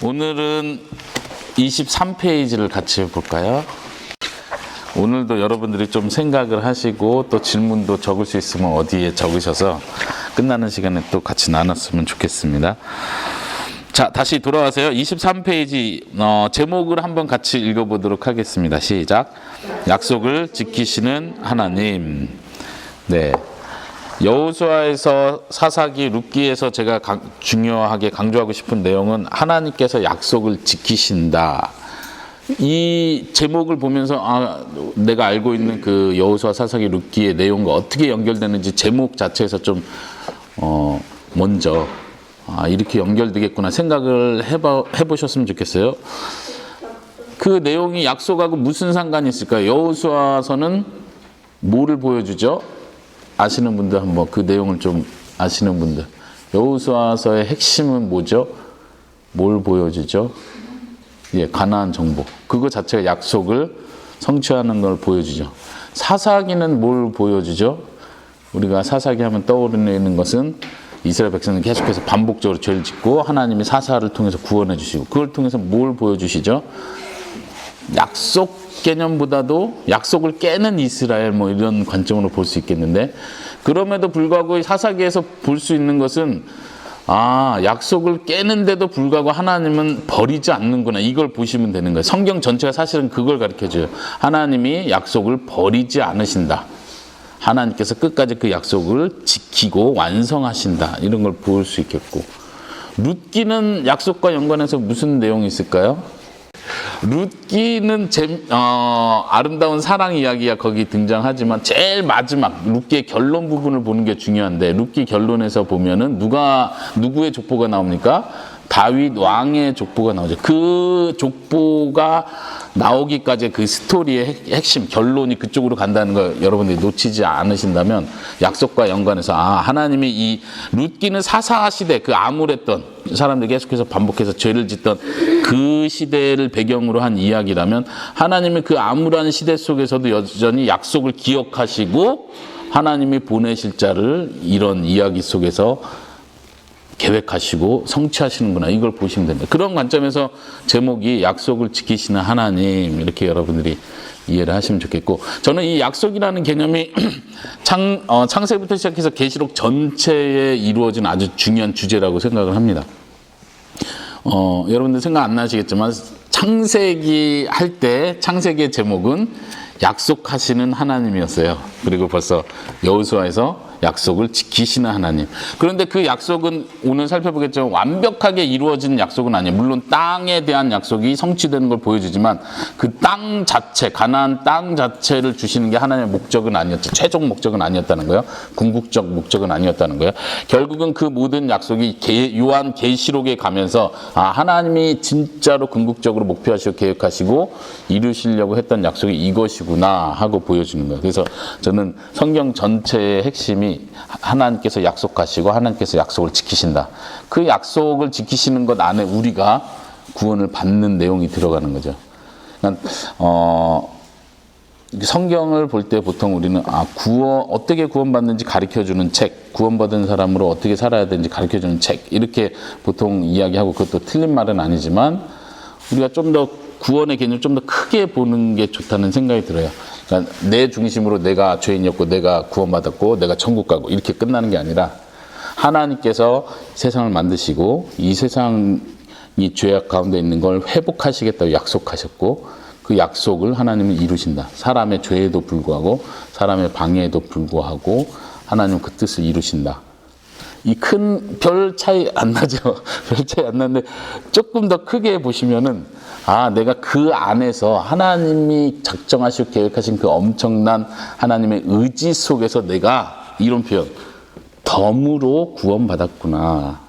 오늘은 23페이지를 같이 볼까요? 오늘도 여러분들이 좀 생각을 하시고 또 질문도 적을 수 있으면 어디에 적으셔서 끝나는 시간에 또 같이 나눴으면 좋겠습니다. 자, 다시 돌아와서요. 23페이지 제목을 한번 같이 읽어보도록 하겠습니다. 시작. 약속을 지키시는 하나님. 네. 여호수아에서 사사기, 룻기에서 제가 중요하게 강조하고 싶은 내용은 하나님께서 약속을 지키신다. 이 제목을 보면서 내가 알고 있는 그 여호수아, 사사기, 룻기의 내용과 어떻게 연결되는지 제목 자체에서 좀 먼저 이렇게 연결되겠구나 생각을 해보셨으면 좋겠어요. 그 내용이 약속하고 무슨 상관이 있을까요? 여호수아서는 뭐를 보여주죠? 아시는 분들 한번 그 내용을 좀 아시는 분들. 여호수아서의 핵심은 뭐죠? 뭘 보여주죠? 예, 가나안 정복. 그거 자체가 약속을 성취하는 걸 보여주죠. 사사기는 뭘 보여주죠? 우리가 사사기 하면 떠오르는 것은 이스라엘 백성은 계속해서 반복적으로 죄를 짓고 하나님이 사사를 통해서 구원해 주시고 그걸 통해서 뭘 보여주시죠? 약속 개념보다도 약속을 깨는 이스라엘 뭐 이런 관점으로 볼 수 있겠는데, 그럼에도 불구하고 사사기에서 볼 수 있는 것은 약속을 깨는데도 불구하고 하나님은 버리지 않는구나, 이걸 보시면 되는 거예요. 성경 전체가 사실은 그걸 가르쳐줘요. 하나님이 약속을 버리지 않으신다. 하나님께서 끝까지 그 약속을 지키고 완성하신다. 이런 걸 볼 수 있겠고, 룻기는 약속과 연관해서 무슨 내용이 있을까요? 룻기는 아름다운 사랑 이야기가 거기 등장하지만 제일 마지막 룻기의 결론 부분을 보는 게 중요한데, 룻기 결론에서 보면은 누구의 족보가 나옵니까? 다윗 왕의 족보가 나오죠. 그 족보가 나오기까지 그 스토리의 핵심 결론이 그쪽으로 간다는 걸 여러분들이 놓치지 않으신다면, 약속과 연관해서 하나님이 이 룻기는 사사 시대, 그 암울했던 사람들이 계속해서 반복해서 죄를 짓던 그 시대를 배경으로 한 이야기라면, 하나님이 그 암울한 시대 속에서도 여전히 약속을 기억하시고 하나님이 보내실 자를 이런 이야기 속에서 계획하시고 성취하시는구나, 이걸 보시면 됩니다. 그런 관점에서 제목이 약속을 지키시는 하나님, 이렇게 여러분들이 이해를 하시면 좋겠고, 저는 이 약속이라는 개념이 창세부터 시작해서 계시록 전체에 이루어진 아주 중요한 주제라고 생각을 합니다. 여러분들 생각 안 나시겠지만 창세기 할 때 창세기의 제목은 약속하시는 하나님이었어요. 그리고 벌써 여호수아에서 약속을 지키시는 하나님. 그런데 그 약속은 오늘 살펴보겠지만 완벽하게 이루어진 약속은 아니에요. 물론 땅에 대한 약속이 성취되는 걸 보여주지만 그 땅 자체, 가나안 땅 자체를 주시는 게 하나님의 목적은 아니었죠. 최종 목적은 아니었다는 거예요. 궁극적 목적은 아니었다는 거예요. 결국은 그 모든 약속이 요한 계시록에 가면서 하나님이 진짜로 궁극적으로 목표하시고 계획하시고 이루시려고 했던 약속이 이것이구나 하고 보여주는 거예요. 그래서 저는 성경 전체의 핵심이 하나님께서 약속하시고 하나님께서 약속을 지키신다. 그 약속을 지키시는 것 안에 우리가 구원을 받는 내용이 들어가는 거죠. 그러니까 성경을 볼 때 보통 우리는 어떻게 구원받는지 가르쳐주는 책, 구원받은 사람으로 어떻게 살아야 되는지 가르쳐주는 책, 이렇게 보통 이야기하고, 그것도 틀린 말은 아니지만 우리가 좀 더 구원의 개념을 좀 더 크게 보는 게 좋다는 생각이 들어요. 그러니까 내 중심으로 내가 죄인이었고 내가 구원받았고 내가 천국 가고 이렇게 끝나는 게 아니라, 하나님께서 세상을 만드시고 이 세상이 죄악 가운데 있는 걸 회복하시겠다고 약속하셨고, 그 약속을 하나님은 이루신다. 사람의 죄에도 불구하고 사람의 방해에도 불구하고 하나님은 그 뜻을 이루신다. 이 큰 별 차이 안 나죠. 별 차이 안 나는데 조금 더 크게 보시면은 내가 그 안에서 하나님이 작정하시고 계획하신 그 엄청난 하나님의 의지 속에서 내가, 이런 표현, 덤으로 구원받았구나,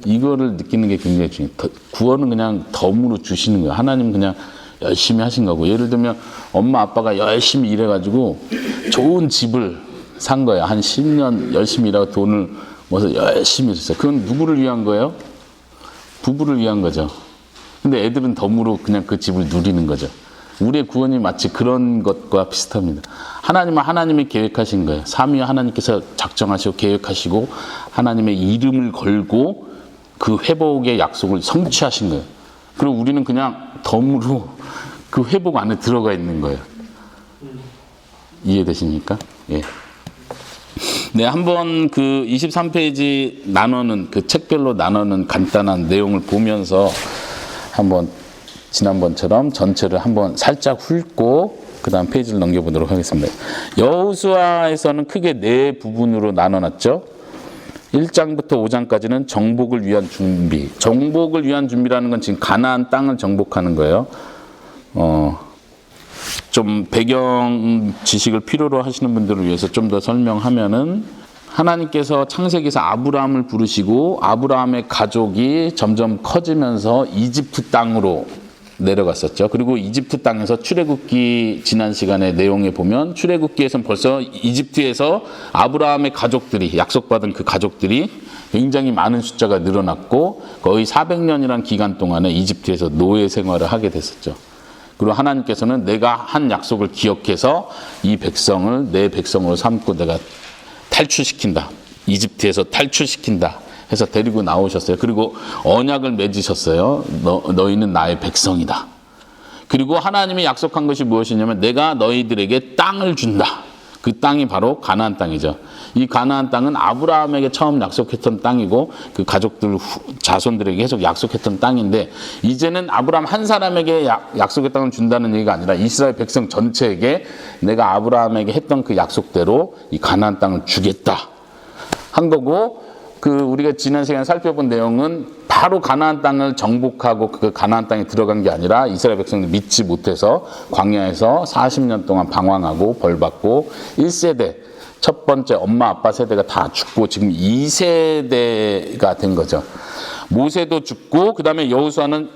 이거를 느끼는 게 굉장히 중요해요. 구원은 그냥 덤으로 주시는 거예요. 하나님은 그냥 열심히 하신 거고, 예를 들면 엄마 아빠가 열심히 일해가지고 좋은 집을 산 거예요. 한 10년 열심히 일하고 돈을 모아서 열심히 했어요. 그건 누구를 위한 거예요? 부부를 위한 거죠. 근데 애들은 덤으로 그냥 그 집을 누리는 거죠. 우리의 구원이 마치 그런 것과 비슷합니다. 하나님은 하나님이 계획하신 거예요. 삼위 하나님께서 작정하시고 계획하시고 하나님의 이름을 걸고 그 회복의 약속을 성취하신 거예요. 그리고 우리는 그냥 덤으로 그 회복 안에 들어가 있는 거예요. 이해되십니까? 예. 네, 한번 그 23페이지 나누는 그 책별로 나누는 간단한 내용을 보면서 한번 지난번처럼 전체를 한번 살짝 훑고 그 다음 페이지를 넘겨보도록 하겠습니다. 여호수아에서는 크게 네 부분으로 나눠놨죠. 1장부터 5장까지는 정복을 위한 준비. 정복을 위한 준비라는 건 지금 가나안 땅을 정복하는 거예요. 좀 배경 지식을 필요로 하시는 분들을 위해서 좀 더 설명하면은 하나님께서 창세기에서 아브라함을 부르시고 아브라함의 가족이 점점 커지면서 이집트 땅으로 내려갔었죠. 그리고 이집트 땅에서 출애굽기 지난 시간의 내용에 보면 출애굽기에서는 벌써 이집트에서 아브라함의 가족들이 약속받은 그 가족들이 굉장히 많은 숫자가 늘어났고 거의 400년이라는 기간 동안에 이집트에서 노예 생활을 하게 됐었죠. 그리고 하나님께서는 내가 한 약속을 기억해서 이 백성을 내 백성으로 삼고 내가 탈출시킨다. 이집트에서 탈출시킨다. 해서 데리고 나오셨어요. 그리고 언약을 맺으셨어요. 너희는 나의 백성이다. 그리고 하나님이 약속한 것이 무엇이냐면 내가 너희들에게 땅을 준다. 그 땅이 바로 가나안 땅이죠. 이 가나안 땅은 아브라함에게 처음 약속했던 땅이고 그 가족들 자손들에게 계속 약속했던 땅인데 이제는 아브라함 한 사람에게 약속의 땅을 준다는 얘기가 아니라 이스라엘 백성 전체에게 내가 아브라함에게 했던 그 약속대로 이 가나안 땅을 주겠다 한 거고 그 우리가 지난 시간에 살펴본 내용은 바로 가나안 땅을 정복하고 그 가나안 땅에 들어간 게 아니라 이스라엘 백성들 믿지 못해서 광야에서 40년 동안 방황하고 벌받고 1세대 첫 번째 엄마 아빠 세대가 다 죽고 지금 2세대가 된 거죠. 모세도 죽고 그 다음에 여호수아는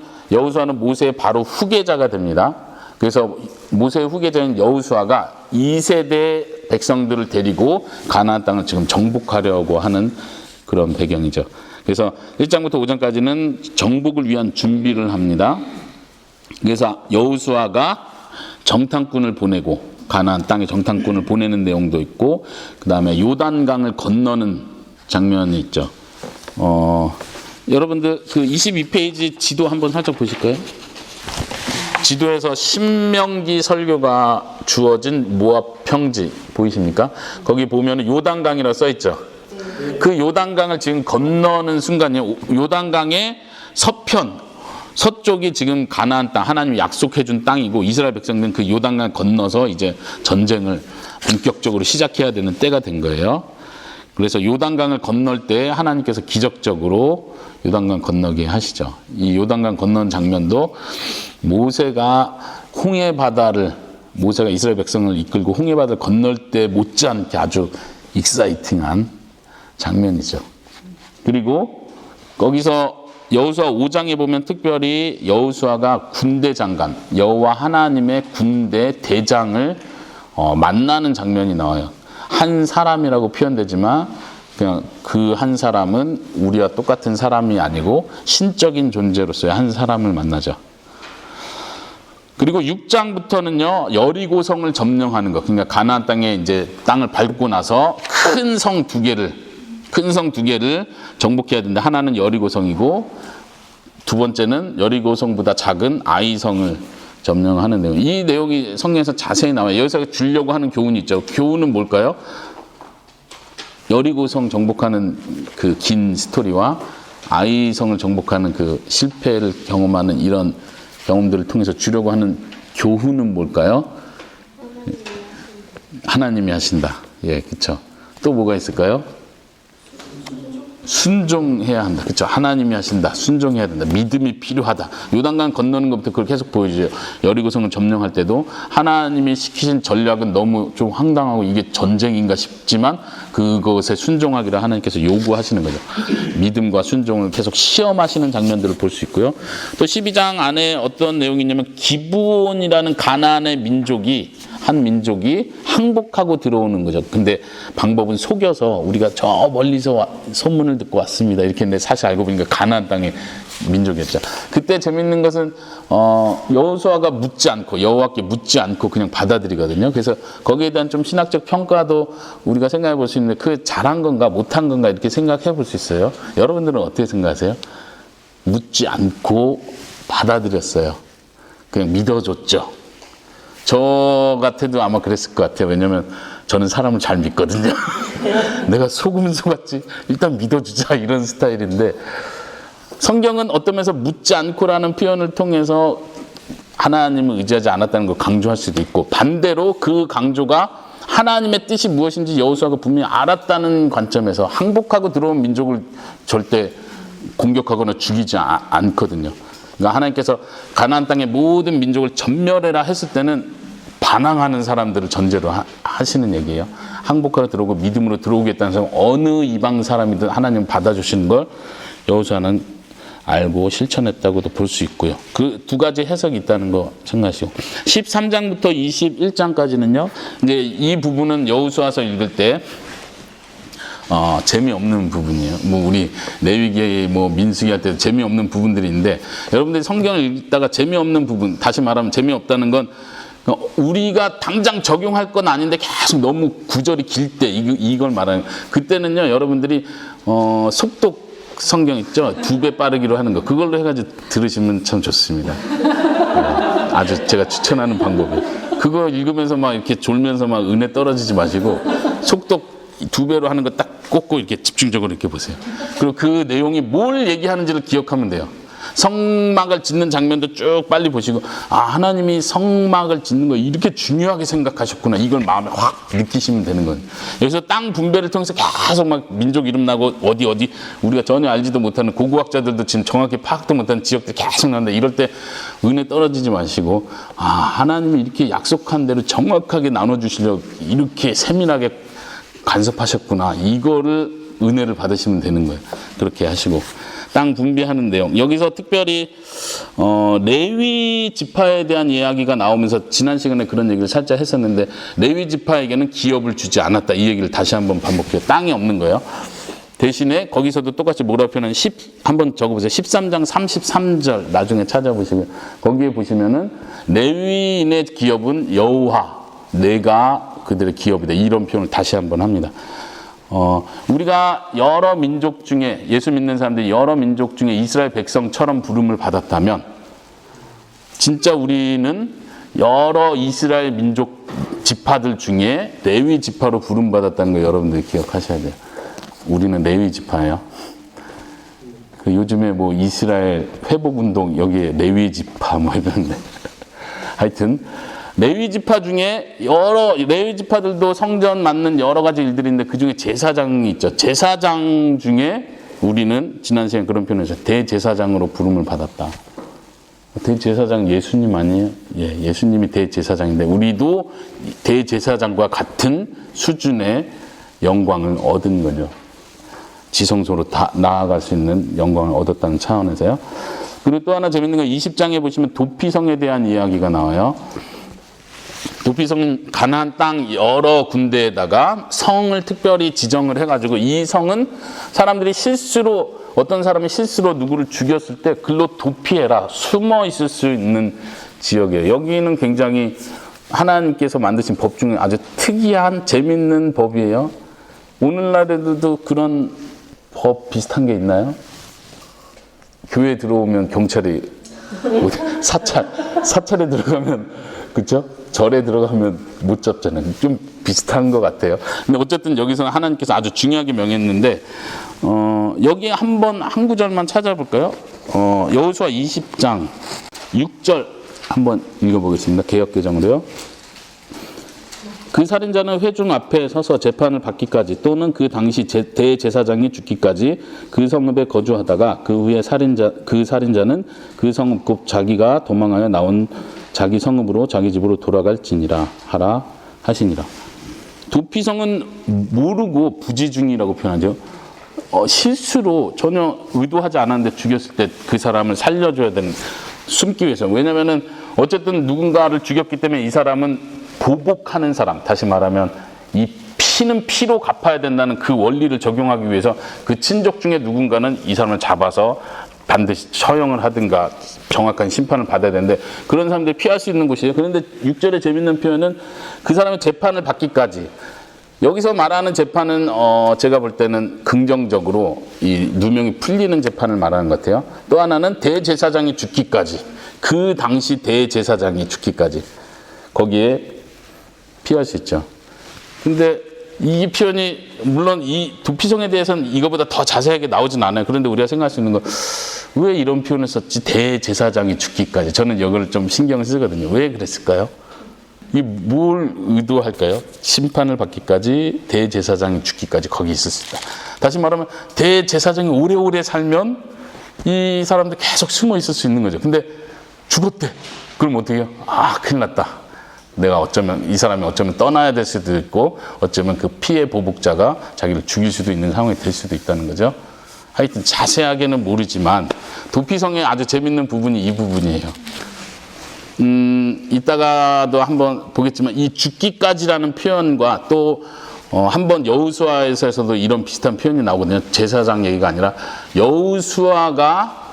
모세의 바로 후계자가 됩니다. 그래서 모세의 후계자인 여호수아가 2세대 백성들을 데리고 가나안 땅을 지금 정복하려고 하는 그런 배경이죠. 그래서 1장부터 5장까지는 정복을 위한 준비를 합니다. 그래서 여호수아가 정탐꾼을 보내고 가나안 땅에 정탐꾼을 보내는 내용도 있고 그 다음에 요단강을 건너는 장면이 있죠. 여러분들 그 22페이지 지도 한번 살짝 보실까요? 지도에서 신명기 설교가 주어진 모압 평지 보이십니까? 거기 보면 요단강이라고 써있죠. 그 요단강을 지금 건너는 순간이에요. 요단강의 서쪽이 지금 가나안 땅, 하나님이 약속해준 땅이고 이스라엘 백성들은 그 요단강 건너서 이제 전쟁을 본격적으로 시작해야 되는 때가 된 거예요. 그래서 요단강을 건널 때 하나님께서 기적적으로 요단강 건너게 하시죠. 이 요단강 건너는 장면도 모세가 이스라엘 백성을 이끌고 홍해바다를 건널 때 못지않게 아주 익사이팅한 장면이죠. 그리고 거기서 여호수아 5장에 보면 특별히 여호수아가 군대 장관, 여호와 하나님의 군대 대장을 만나는 장면이 나와요. 한 사람이라고 표현되지만 그냥 그 한 사람은 우리와 똑같은 사람이 아니고 신적인 존재로서의 한 사람을 만나죠. 그리고 6장부터는요, 여리고성을 점령하는 것. 그러니까 가나안 땅에 이제 땅을 밟고 나서 큰 성 두 개를 정복해야 된다. 하나는 여리고성이고 두 번째는 여리고성보다 작은 아이성을 점령하는 내용. 이 내용이 성경에서 자세히 나와요. 여기서 주려고 하는 교훈이 있죠. 교훈은 뭘까요? 여리고성 정복하는 그 긴 스토리와 아이성을 정복하는 그 실패를 경험하는 이런 경험들을 통해서 주려고 하는 교훈은 뭘까요? 하나님이 하신다. 예, 그렇죠. 또 뭐가 있을까요? 순종해야 한다. 그렇죠. 하나님이 하신다. 순종해야 된다. 믿음이 필요하다. 요단강 건너는 것부터 그걸 계속 보여주죠. 여리고성을 점령할 때도 하나님이 시키신 전략은 너무 좀 황당하고 이게 전쟁인가 싶지만 그것에 순종하기를 하나님께서 요구하시는 거죠. 믿음과 순종을 계속 시험하시는 장면들을 볼 수 있고요. 또 12장 안에 어떤 내용이 있냐면 기브온이라는 가나안의 한 민족이 항복하고 들어오는 거죠. 근데 방법은 속여서 우리가 저 멀리서 소문을 듣고 왔습니다. 이렇게 했는데 사실 알고 보니까 가나안 땅에 민족이었죠. 그때 재밌는 것은 여호수아가 묻지 않고 여호와께 묻지 않고 그냥 받아들이거든요. 그래서 거기에 대한 좀 신학적 평가도 우리가 생각해 볼 수 있는데 그 잘한 건가 못한 건가 이렇게 생각해 볼 수 있어요. 여러분들은 어떻게 생각하세요? 묻지 않고 받아들였어요. 그냥 믿어줬죠. 저 같아도 아마 그랬을 것 같아요. 왜냐면 저는 사람을 잘 믿거든요. 내가 속으면 속았지 일단 믿어주자 이런 스타일인데, 성경은 어떤 면에서 묻지 않고라는 표현을 통해서 하나님을 의지하지 않았다는 걸 강조할 수도 있고, 반대로 그 강조가 하나님의 뜻이 무엇인지 여호수아가 분명히 알았다는 관점에서 항복하고 들어온 민족을 절대 공격하거나 죽이지 않거든요. 그러니까 하나님께서 가나안 땅의 모든 민족을 전멸해라 했을 때는 반항하는 사람들을 전제로 하시는 얘기예요. 항복하러 들어오고 믿음으로 들어오겠다는 사람, 어느 이방 사람이든 하나님 받아주시는 걸 여호수아는 알고 실천했다고도 볼 수 있고요. 그 두 가지 해석이 있다는 거 생각하시고, 13장부터 21장까지는요. 이제 이 부분은 여호수아서 읽을 때 재미없는 부분이에요. 뭐 우리 레위기 뭐 민수기 할 때 재미없는 부분들이 있는데, 여러분들이 성경을 읽다가 재미없는 부분, 다시 말하면 재미없다는 건 우리가 당장 적용할 건 아닌데 계속 너무 구절이 길 때 이걸 말하는, 그때는요 여러분들이 속독 성경 있죠? 2배 빠르기로 하는 거, 그걸로 해가지고 들으시면 참 좋습니다. 아주 제가 추천하는 방법이, 그거 읽으면서 막 이렇게 졸면서 막 은혜 떨어지지 마시고 속독 2배로 하는 거 딱 꽂고 이렇게 집중적으로 이렇게 보세요. 그리고 그 내용이 뭘 얘기하는지를 기억하면 돼요. 성막을 짓는 장면도 쭉 빨리 보시고, 하나님이 성막을 짓는 거 이렇게 중요하게 생각하셨구나, 이걸 마음에 확 느끼시면 되는 거예요. 여기서 땅 분배를 통해서 계속 막 민족 이름 나고 어디 우리가 전혀 알지도 못하는, 고고학자들도 지금 정확히 파악도 못하는 지역들이 계속 나는데, 이럴 때 은혜 떨어지지 마시고, 하나님이 이렇게 약속한 대로 정확하게 나눠주시려고 이렇게 세밀하게 간섭하셨구나, 이거를 은혜를 받으시면 되는 거예요. 그렇게 하시고, 땅 분배하는 내용, 여기서 특별히 레위 지파에 대한 이야기가 나오면서 지난 시간에 그런 얘기를 살짝 했었는데, 레위 지파에게는 기업을 주지 않았다, 이 얘기를 다시 한번 반복해요. 땅이 없는 거예요. 대신에 거기서도 똑같이 뭐라고 표현하는, 한번 적어보세요. 13장 33절 나중에 찾아보시면, 거기에 보시면은 레위인의 기업은 여호와 내가 그들의 기업이다, 이런 표현을 다시 한번 합니다. 우리가 여러 민족 중에, 예수 믿는 사람들이 여러 민족 중에 이스라엘 백성처럼 부름을 받았다면, 진짜 우리는 여러 이스라엘 민족 지파들 중에 레위 지파로 부름받았다는 거 여러분들이 기억하셔야 돼요. 우리는 레위 지파예요. 요즘에 뭐 이스라엘 회복운동, 여기에 레위 지파 뭐 이런데 하여튼 레위 지파 중에 여러 레위 지파들도 성전 맡는 여러 가지 일들이 있는데, 그 중에 제사장이 있죠. 제사장 중에 우리는 지난 시간에 그런 표현을 했죠. 대제사장으로 부름을 받았다. 대제사장 예수님 아니에요? 예, 예수님이 대제사장인데 우리도 대제사장과 같은 수준의 영광을 얻은 거죠. 지성소로 다 나아갈 수 있는 영광을 얻었다는 차원에서요. 그리고 또 하나 재밌는 건 20장에 보시면 도피성에 대한 이야기가 나와요. 도피성은 가나안 땅 여러 군데에다가 성을 특별히 지정을 해가지고, 이 성은 사람들이 실수로, 어떤 사람이 실수로 누구를 죽였을 때 글로 도피해라, 숨어 있을 수 있는 지역이에요. 여기는 굉장히 하나님께서 만드신 법 중에 아주 특이한 재밌는 법이에요. 오늘날에도 그런 법 비슷한 게 있나요? 교회 들어오면 경찰이 사찰에 들어가면, 그렇죠? 절에 들어가면 못 잡잖아요. 좀 비슷한 것 같아요. 근데 어쨌든 여기서 하나님께서 아주 중요하게 명했는데, 여기에 한 구절만 찾아볼까요? 여호수아 20장 6절 한번 읽어보겠습니다. 개역개정으로요. 그 살인자는 회중 앞에 서서 재판을 받기까지, 또는 그 당시 대제사장이 죽기까지 그 성읍에 거주하다가, 그 후에 그 살인자는 그 성읍 곧 자기가 도망하여 나온 자기 성읍으로 자기 집으로 돌아갈지니라 하라 하시니라. 도피성은 모르고 부지중이라고 표현하죠. 실수로 전혀 의도하지 않았는데 죽였을 때 그 사람을 살려줘야 되는, 숨기 위해서. 왜냐면은 어쨌든 누군가를 죽였기 때문에 이 사람은 보복하는 사람, 다시 말하면 이 피는 피로 갚아야 된다는 그 원리를 적용하기 위해서 그 친족 중에 누군가는 이 사람을 잡아서 반드시 처형을 하든가 정확한 심판을 받아야 되는데 그런 사람들이 피할 수 있는 곳이에요. 그런데 6절의 재밌는 표현은 그 사람의 재판을 받기까지. 여기서 말하는 재판은 제가 볼 때는 긍정적으로 이 누명이 풀리는 재판을 말하는 것 같아요. 또 하나는 대제사장이 죽기까지. 그 당시 대제사장이 죽기까지. 거기에 피할 수 있죠. 근데 이 표현이 물론 이 도피성에 대해서는 이거보다 더 자세하게 나오진 않아요. 그런데 우리가 생각할 수 있는 건 왜 이런 표현을 썼지? 대제사장이 죽기까지. 저는 이걸 좀 신경 쓰거든요. 왜 그랬을까요? 이 뭘 의도할까요? 심판을 받기까지 대제사장이 죽기까지 거기 있었습니다. 다시 말하면 대제사장이 오래오래 살면 이 사람들 계속 숨어 있을 수 있는 거죠. 근데 죽었대. 그럼 어떻게 해요? 아, 큰일 났다. 내가 어쩌면 이 사람이 어쩌면 떠나야 될 수도 있고 어쩌면 그 피해 보복자가 자기를 죽일 수도 있는 상황이 될 수도 있다는 거죠. 하여튼 자세하게는 모르지만 도피성의 아주 재밌는 부분이 이 부분이에요. 이따가도 한번 보겠지만 이 죽기까지라는 표현과 또 한번 여호수아에서도 이런 비슷한 표현이 나오거든요. 제사장 얘기가 아니라 여호수아가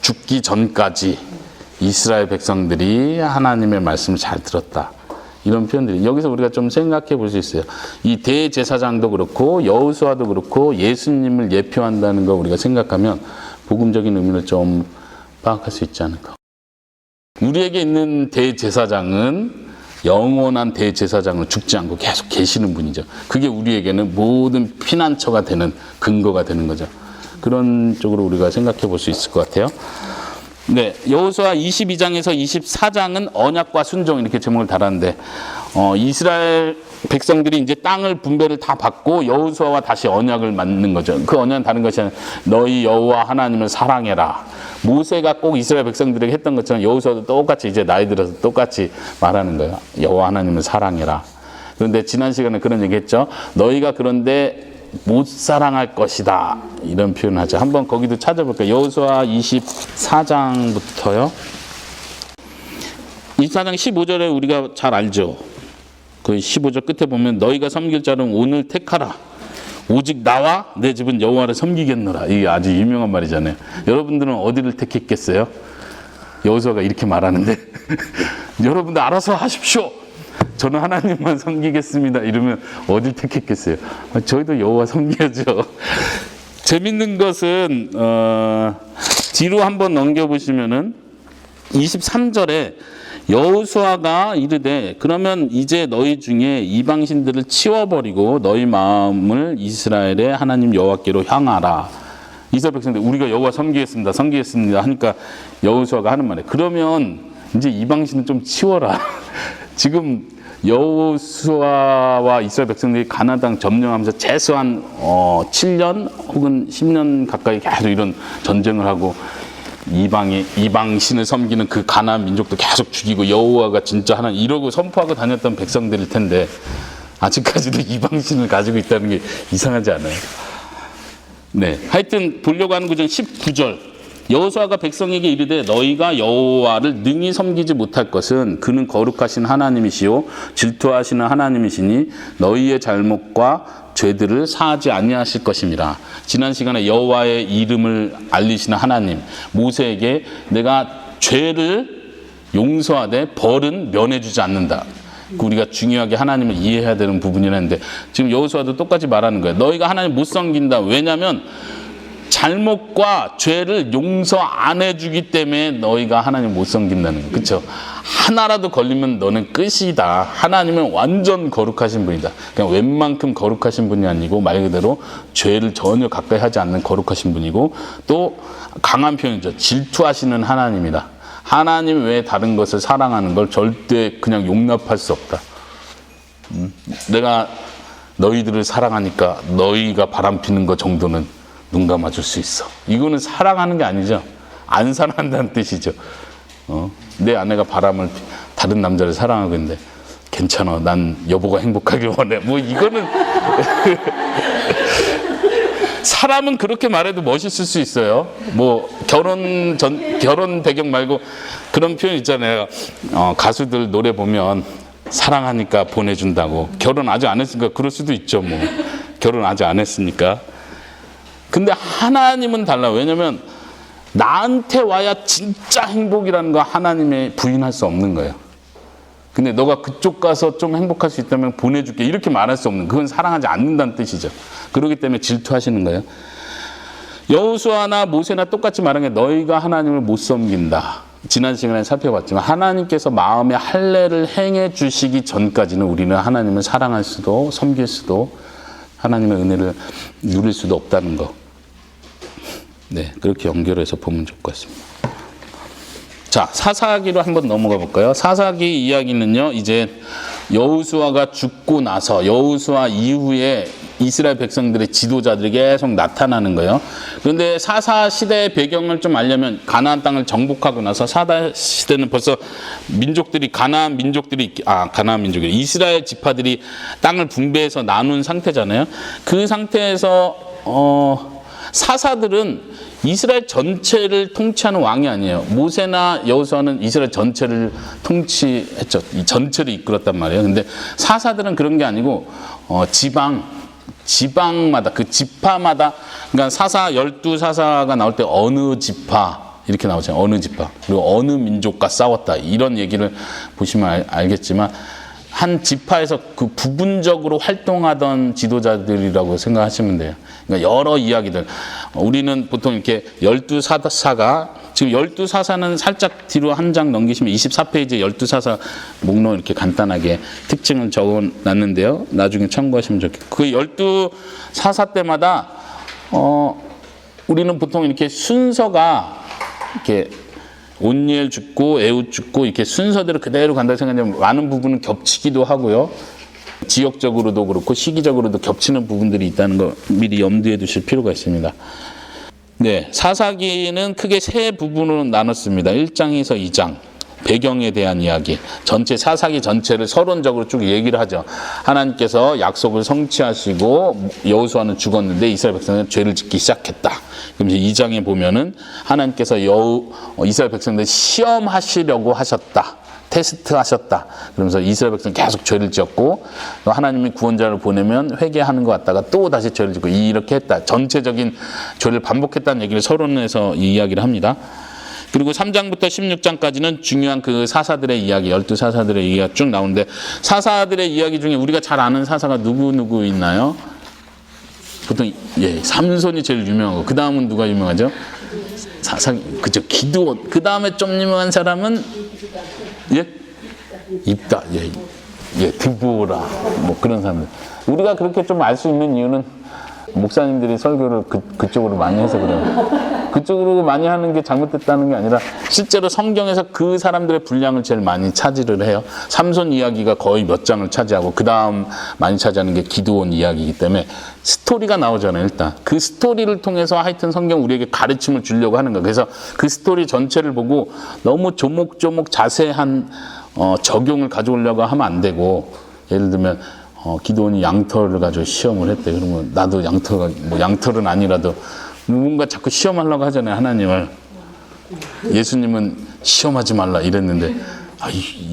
죽기 전까지 이스라엘 백성들이 하나님의 말씀을 잘 들었다. 이런 표현들이 여기서 우리가 좀 생각해 볼 수 있어요. 이 대제사장도 그렇고 여호수아도 그렇고 예수님을 예표한다는 거 우리가 생각하면 복음적인 의미를 좀 파악할 수 있지 않을까. 우리에게 있는 대제사장은 영원한 대제사장은 죽지 않고 계속 계시는 분이죠. 그게 우리에게는 모든 피난처가 되는 근거가 되는 거죠. 그런 쪽으로 우리가 생각해 볼 수 있을 것 같아요. 네, 여호수아 22장에서 24장은 언약과 순종 이렇게 제목을 달았는데 이스라엘 백성들이 이제 땅을 분배를 다 받고 여호수아와 다시 언약을 맺는 거죠. 그 언약은 다른 것이 아니라 너희 여호와 하나님을 사랑해라. 모세가 꼭 이스라엘 백성들에게 했던 것처럼 여호수아도 똑같이 이제 나이 들어서 똑같이 말하는 거예요. 여호와 하나님을 사랑해라. 그런데 지난 시간에 그런 얘기했죠. 너희가 그런데 못 사랑할 것이다. 이런 표현을 하죠. 한번 거기도 찾아볼까요? 여호수아 24장부터요. 24장 15절에 우리가 잘 알죠. 그 15절 끝에 보면 너희가 섬길 자는 오늘 택하라. 오직 나와 내 집은 여호와를 섬기겠노라. 이게 아주 유명한 말이잖아요. 여러분들은 어디를 택했겠어요? 여호수아가 이렇게 말하는데 여러분들 알아서 하십시오. 저는 하나님만 섬기겠습니다. 이러면 어딜 택했겠어요? 저희도 여호와 섬겨야죠. 재밌는 것은 뒤로 한번 넘겨보시면은 23절에 여호수아가 이르되 그러면 이제 너희 중에 이방신들을 치워버리고 너희 마음을 이스라엘의 하나님 여호와께로 향하라. 이스라엘 백성들 우리가 여호와 섬기겠습니다 하니까 여호수아가 하는 말이에요. 그러면 이제 이방신을 좀 치워라. 지금 여호수아와 이스라엘 백성들이 가나안 땅 점령하면서 최소한 7년 혹은 10년 가까이 계속 이런 전쟁을 하고 이방신을 섬기는 그 가나안 민족도 계속 죽이고 여호와가 진짜 하나님 이러고 선포하고 다녔던 백성들일 텐데 아직까지도 이방신을 가지고 있다는 게 이상하지 않아요? 네, 하여튼 보려고 하는 구절은 19절. 여호수아가 백성에게 이르되 너희가 여호와를 능히 섬기지 못할 것은 그는 거룩하신 하나님이시요 질투하시는 하나님이시니 너희의 잘못과 죄들을 사하지 아니하실 것입니다. 지난 시간에 여호와의 이름을 알리시는 하나님 모세에게 내가 죄를 용서하되 벌은 면해주지 않는다. 우리가 중요하게 하나님을 이해해야 되는 부분이라는데 지금 여호수아도 똑같이 말하는 거예요. 너희가 하나님 못 섬긴다. 왜냐하면 잘못과 죄를 용서 안 해주기 때문에 너희가 하나님 못 섬긴다는 거예요. 그렇죠? 하나라도 걸리면 너는 끝이다. 하나님은 완전 거룩하신 분이다. 그냥 웬만큼 거룩하신 분이 아니고 말 그대로 죄를 전혀 가까이 하지 않는 거룩하신 분이고 또 강한 표현이죠. 질투하시는 하나님이다. 하나님 외에 다른 것을 사랑하는 걸 절대 그냥 용납할 수 없다. 내가 너희들을 사랑하니까 너희가 바람피는 것 정도는 눈 감아줄 수 있어. 이거는 사랑하는 게 아니죠. 안 사랑한다는 뜻이죠. 내 아내가 다른 남자를 사랑하고 있는데 괜찮아. 난 여보가 행복하길 원해. 뭐 이거는 사람은 그렇게 말해도 멋있을 수 있어요. 뭐 결혼 배경 말고 그런 표현 있잖아요. 가수들 노래 보면 사랑하니까 보내준다고. 결혼 아직 안 했으니까 그럴 수도 있죠. 뭐 결혼 아직 안 했으니까. 근데 하나님은 달라요. 왜냐면 나한테 와야 진짜 행복이라는 거 하나님의 부인할 수 없는 거예요. 근데 너가 그쪽 가서 좀 행복할 수 있다면 보내줄게 이렇게 말할 수 없는, 그건 사랑하지 않는다는 뜻이죠. 그렇기 때문에 질투하시는 거예요. 여호수아나 모세나 똑같이 말한 게 너희가 하나님을 못 섬긴다. 지난 시간에 살펴봤지만 하나님께서 마음에 할례를 행해 주시기 전까지는 우리는 하나님을 사랑할 수도 섬길 수도 하나님의 은혜를 누릴 수도 없다는 거. 네, 그렇게 연결해서 보면 좋을 것 같습니다. 자, 사사기로 한번 넘어가 볼까요? 사사기 이야기는요, 이제 여호수아가 죽고 나서 여호수아 이후에 이스라엘 백성들의 지도자들이 계속 나타나는 거예요. 그런데 사사 시대의 배경을 좀 알려면 가나안 땅을 정복하고 나서 사사 시대는 벌써 가나안 민족이 이스라엘 지파들이 땅을 분배해서 나눈 상태잖아요. 그 상태에서 사사들은 이스라엘 전체를 통치하는 왕이 아니에요. 모세나 여호수아는 이스라엘 전체를 통치했죠. 이 전체를 이끌었단 말이에요. 근데 사사들은 그런 게 아니고 지방마다 그 지파마다, 그러니까 12사사가 나올 때 어느 지파 이렇게 나오잖아요. 어느 지파, 그리고 어느 민족과 싸웠다 이런 얘기를 보시면 알겠지만 한 지파에서 그 부분적으로 활동하던 지도자들이라고 생각하시면 돼요. 그러니까 여러 이야기들. 우리는 보통 이렇게 12사사가, 지금 12사사는 살짝 뒤로 한 장 넘기시면 24페이지에 12사사 목록 이렇게 간단하게 특징을 적어 놨는데요. 나중에 참고하시면 좋겠고. 그 12사사 때마다, 우리는 보통 이렇게 순서가 이렇게 온니엘 죽고 에훗 죽고 이렇게 순서대로 그대로 간다고 생각하면 많은 부분은 겹치기도 하고요. 지역적으로도 그렇고 시기적으로도 겹치는 부분들이 있다는 거 미리 염두에 두실 필요가 있습니다. 네, 사사기는 크게 세 부분으로 나눴습니다. 1장에서 2장. 배경에 대한 이야기, 전체 사사기 전체를 서론적으로 쭉 얘기를 하죠. 하나님께서 약속을 성취하시고 여호수아는 죽었는데 이스라엘 백성은 죄를 짓기 시작했다. 그럼 이제 2장에 보면은 하나님께서 이스라엘 백성들 시험하시려고 하셨다. 테스트 하셨다. 그러면서 이스라엘 백성 계속 죄를 지었고 하나님이 구원자를 보내면 회개하는 것 같다가 또 다시 죄를 짓고 이렇게 했다. 전체적인 죄를 반복했다는 얘기를 서론에서 이야기를 합니다. 그리고 3장부터 16장까지는 중요한 그 사사들의 이야기, 12사사들의 이야기가 쭉 나오는데 사사들의 이야기 중에 우리가 잘 아는 사사가 누구 있나요? 보통 삼손이 제일 유명하고 그 다음은 누가 유명하죠? 그죠, 기드온. 그 다음에 좀 유명한 사람은 입다. 드보라. 뭐 그런 사람들. 우리가 그렇게 좀 알 수 있는 이유는 목사님들이 설교를 그쪽으로 많이 해서 그래요. 그쪽으로 많이 하는 게 잘못됐다는 게 아니라 실제로 성경에서 그 사람들의 분량을 제일 많이 차지를 해요. 삼손 이야기가 거의 몇 장을 차지하고 그 다음 많이 차지하는 게 기드온 이야기이기 때문에 스토리가 나오잖아요. 일단 그 스토리를 통해서 하여튼 성경 우리에게 가르침을 주려고 하는 거예요. 그래서 그 스토리 전체를 보고 너무 조목조목 자세한 적용을 가져오려고 하면 안 되고, 예를 들면 기드온이 양털을 가지고 시험을 했대. 그러면 나도 양털은 아니라도 누군가 자꾸 시험하려고 하잖아요. 하나님을. 예수님은 시험하지 말라 이랬는데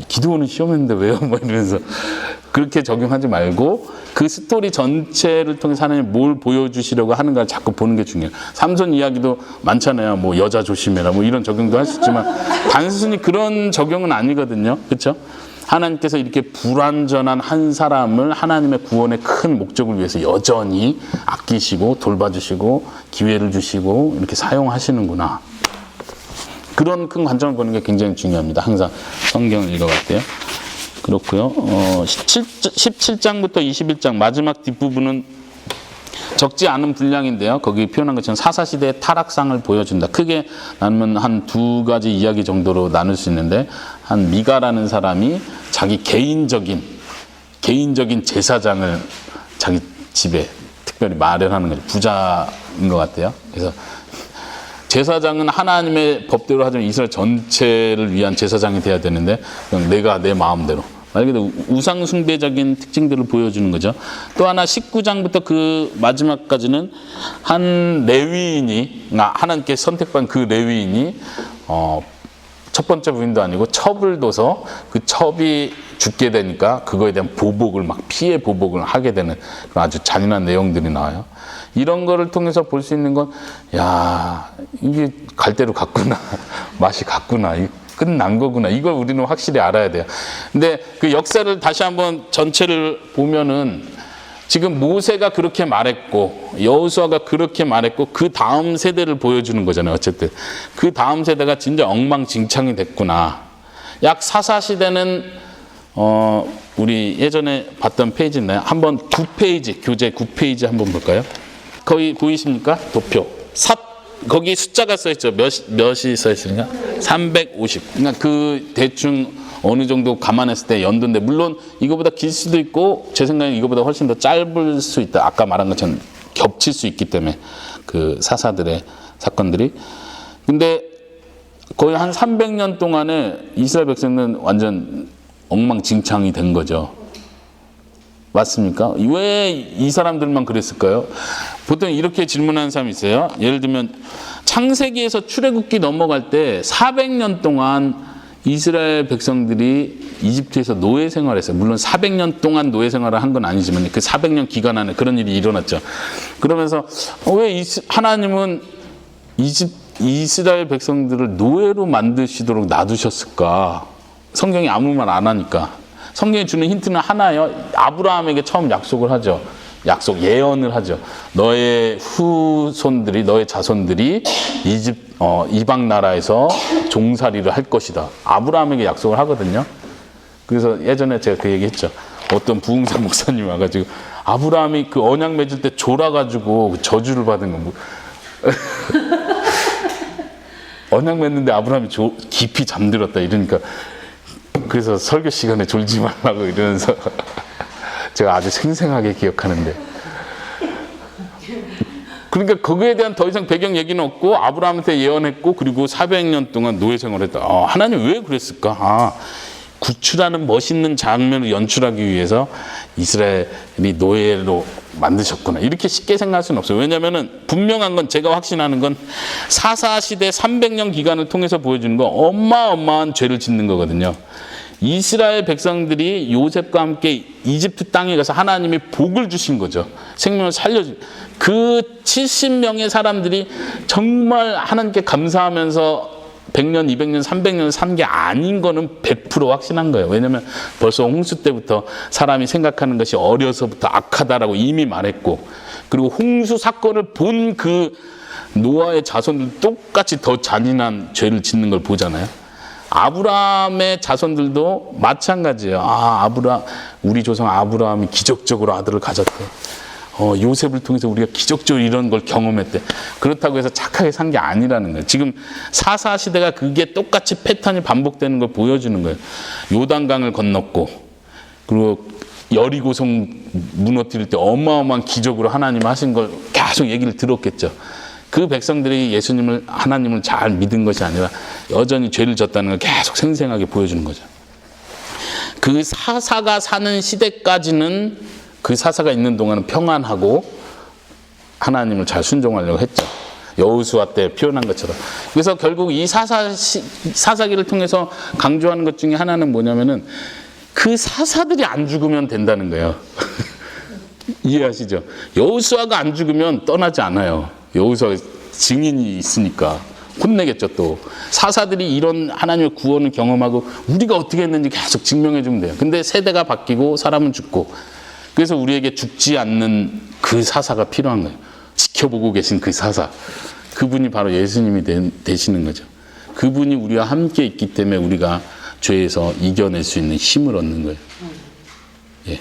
기드온은 시험했는데 왜요? 뭐 이러면서 그렇게 적용하지 말고 그 스토리 전체를 통해서 하나님이 뭘 보여주시려고 하는가 자꾸 보는 게 중요해요. 삼손 이야기도 많잖아요. 뭐 여자 조심해라 뭐 이런 적용도 할 수 있지만 단순히 그런 적용은 아니거든요. 그렇죠? 하나님께서 이렇게 불완전한 한 사람을 하나님의 구원의 큰 목적을 위해서 여전히 아끼시고 돌봐주시고 기회를 주시고 이렇게 사용하시는구나. 그런 큰 관점을 보는 게 굉장히 중요합니다. 항상 성경을 읽어갈 때요. 그렇고요. 17장부터 21장 마지막 뒷부분은 적지 않은 분량인데요. 거기 표현한 것처럼 사사시대의 타락상을 보여준다. 크게 나누면 한 두 가지 이야기 정도로 나눌 수 있는데, 한 미가라는 사람이 자기 개인적인 제사장을 자기 집에 특별히 마련하는 거죠. 부자인 것 같아요. 그래서 제사장은 하나님의 법대로 하자면 이스라엘 전체를 위한 제사장이 돼야 되는데 그냥 내가 내 마음대로, 말 그대로 우상숭배적인 특징들을 보여주는 거죠. 또 하나 19장부터 그 마지막까지는 한 레위인이, 하나님께 선택받은 그 레위인이 첫 번째 부인도 아니고 첩을 둬서 그 첩이 죽게 되니까 그거에 대한 보복을 피해 보복을 하게 되는 아주 잔인한 내용들이 나와요. 이런 거를 통해서 볼 수 있는 건, 야, 이게 갈대로 갔구나. 맛이 갔구나. 끝난 거구나. 이걸 우리는 확실히 알아야 돼요. 근데 그 역사를 다시 한번 전체를 보면은 지금 모세가 그렇게 말했고 여호수아가 그렇게 말했고 그 다음 세대를 보여주는 거잖아요. 어쨌든 그 다음 세대가 진짜 엉망진창이 됐구나. 약 사사시대는 우리 예전에 봤던 페이지 있나요? 한번 9페이지, 교재 9페이지 한번 볼까요? 거기 보이십니까? 도표. 거기 숫자가 써있죠. 몇이 써있으니까? 350. 그러니까 그 대충 어느 정도 감안했을 때 연도인데, 물론 이거보다 길 수도 있고 제 생각에 이거보다 훨씬 더 짧을 수 있다. 아까 말한 것처럼 겹칠 수 있기 때문에 그 사사들의 사건들이. 근데 거의 한 300년 동안에 이스라엘 백성은 완전 엉망진창이 된 거죠. 맞습니까? 왜 이 사람들만 그랬을까요? 보통 이렇게 질문하는 사람이 있어요. 예를 들면 창세기에서 출애굽기 넘어갈 때 400년 동안 이스라엘 백성들이 이집트에서 노예 생활했어요. 물론 400년 동안 노예 생활을 한 건 아니지만 그 400년 기간 안에 그런 일이 일어났죠. 그러면서 왜 하나님은 이스라엘 백성들을 노예로 만드시도록 놔두셨을까? 성경이 아무 말 안 하니까. 성경이 주는 힌트는 하나예요. 아브라함에게 처음 약속을 하죠. 예언을 하죠. 너의 후손들이, 너의 자손들이 이방 나라에서 종살이를 할 것이다. 아브라함에게 약속을 하거든요. 그래서 예전에 제가 그 얘기 했죠. 어떤 부흥사 목사님 와가지고 아브라함이 그 언약 맺을 때 졸아가지고 그 저주를 받은 거. 언약 맺는데 아브라함이 깊이 잠들었다 이러니까, 그래서 설교 시간에 졸지 말라고 이러면서 제가 아주 생생하게 기억하는데, 그러니까 거기에 대한 더 이상 배경 얘기는 없고 아브라함한테 예언했고 그리고 400년 동안 노예 생활을 했다. 하나님 왜 그랬을까? 구출하는 멋있는 장면을 연출하기 위해서 이스라엘이 노예로 만드셨구나. 이렇게 쉽게 생각할 수는 없어요. 왜냐하면 분명한 건, 제가 확신하는 건 사사시대 300년 기간을 통해서 보여주는 건 어마어마한 죄를 짓는 거거든요. 이스라엘 백성들이 요셉과 함께 이집트 땅에 가서 하나님이 복을 주신 거죠. 생명을 살려준. 그 70명의 사람들이 정말 하나님께 감사하면서 100년, 200년, 300년 산 게 아닌 거는 100% 확신한 거예요. 왜냐하면 벌써 홍수 때부터 사람이 생각하는 것이 어려서부터 악하다라고 이미 말했고, 그리고 홍수 사건을 본 그 노아의 자손들 똑같이 더 잔인한 죄를 짓는 걸 보잖아요. 아브라함의 자손들도 마찬가지예요. 우리 조상 아브라함이 기적적으로 아들을 가졌대. 요셉을 통해서 우리가 기적적으로 이런 걸 경험했대. 그렇다고 해서 착하게 산 게 아니라는 거예요. 지금 사사시대가 그게 똑같이 패턴이 반복되는 걸 보여주는 거예요. 요단강을 건넜고, 그리고 여리고성 무너뜨릴 때 어마어마한 기적으로 하나님 하신 걸 계속 얘기를 들었겠죠. 그 백성들이 하나님을 잘 믿은 것이 아니라 여전히 죄를 졌다는 걸 계속 생생하게 보여주는 거죠. 그 사사가 사는 시대까지는, 그 사사가 있는 동안은 평안하고 하나님을 잘 순종하려고 했죠. 여호수아 때 표현한 것처럼. 그래서 결국 이 사사기를 통해서 강조하는 것 중에 하나는 뭐냐면은 그 사사들이 안 죽으면 된다는 거예요. 이해하시죠? 여호수아가 안 죽으면 떠나지 않아요. 여호수아 증인이 있으니까 혼내겠죠. 또 사사들이 이런 하나님의 구원을 경험하고 우리가 어떻게 했는지 계속 증명해 주면 돼요. 근데 세대가 바뀌고 사람은 죽고, 그래서 우리에게 죽지 않는 그 사사가 필요한 거예요. 지켜보고 계신 그 사사, 그분이 바로 예수님이 되시는 거죠. 그분이 우리와 함께 있기 때문에 우리가 죄에서 이겨낼 수 있는 힘을 얻는 거예요. 예.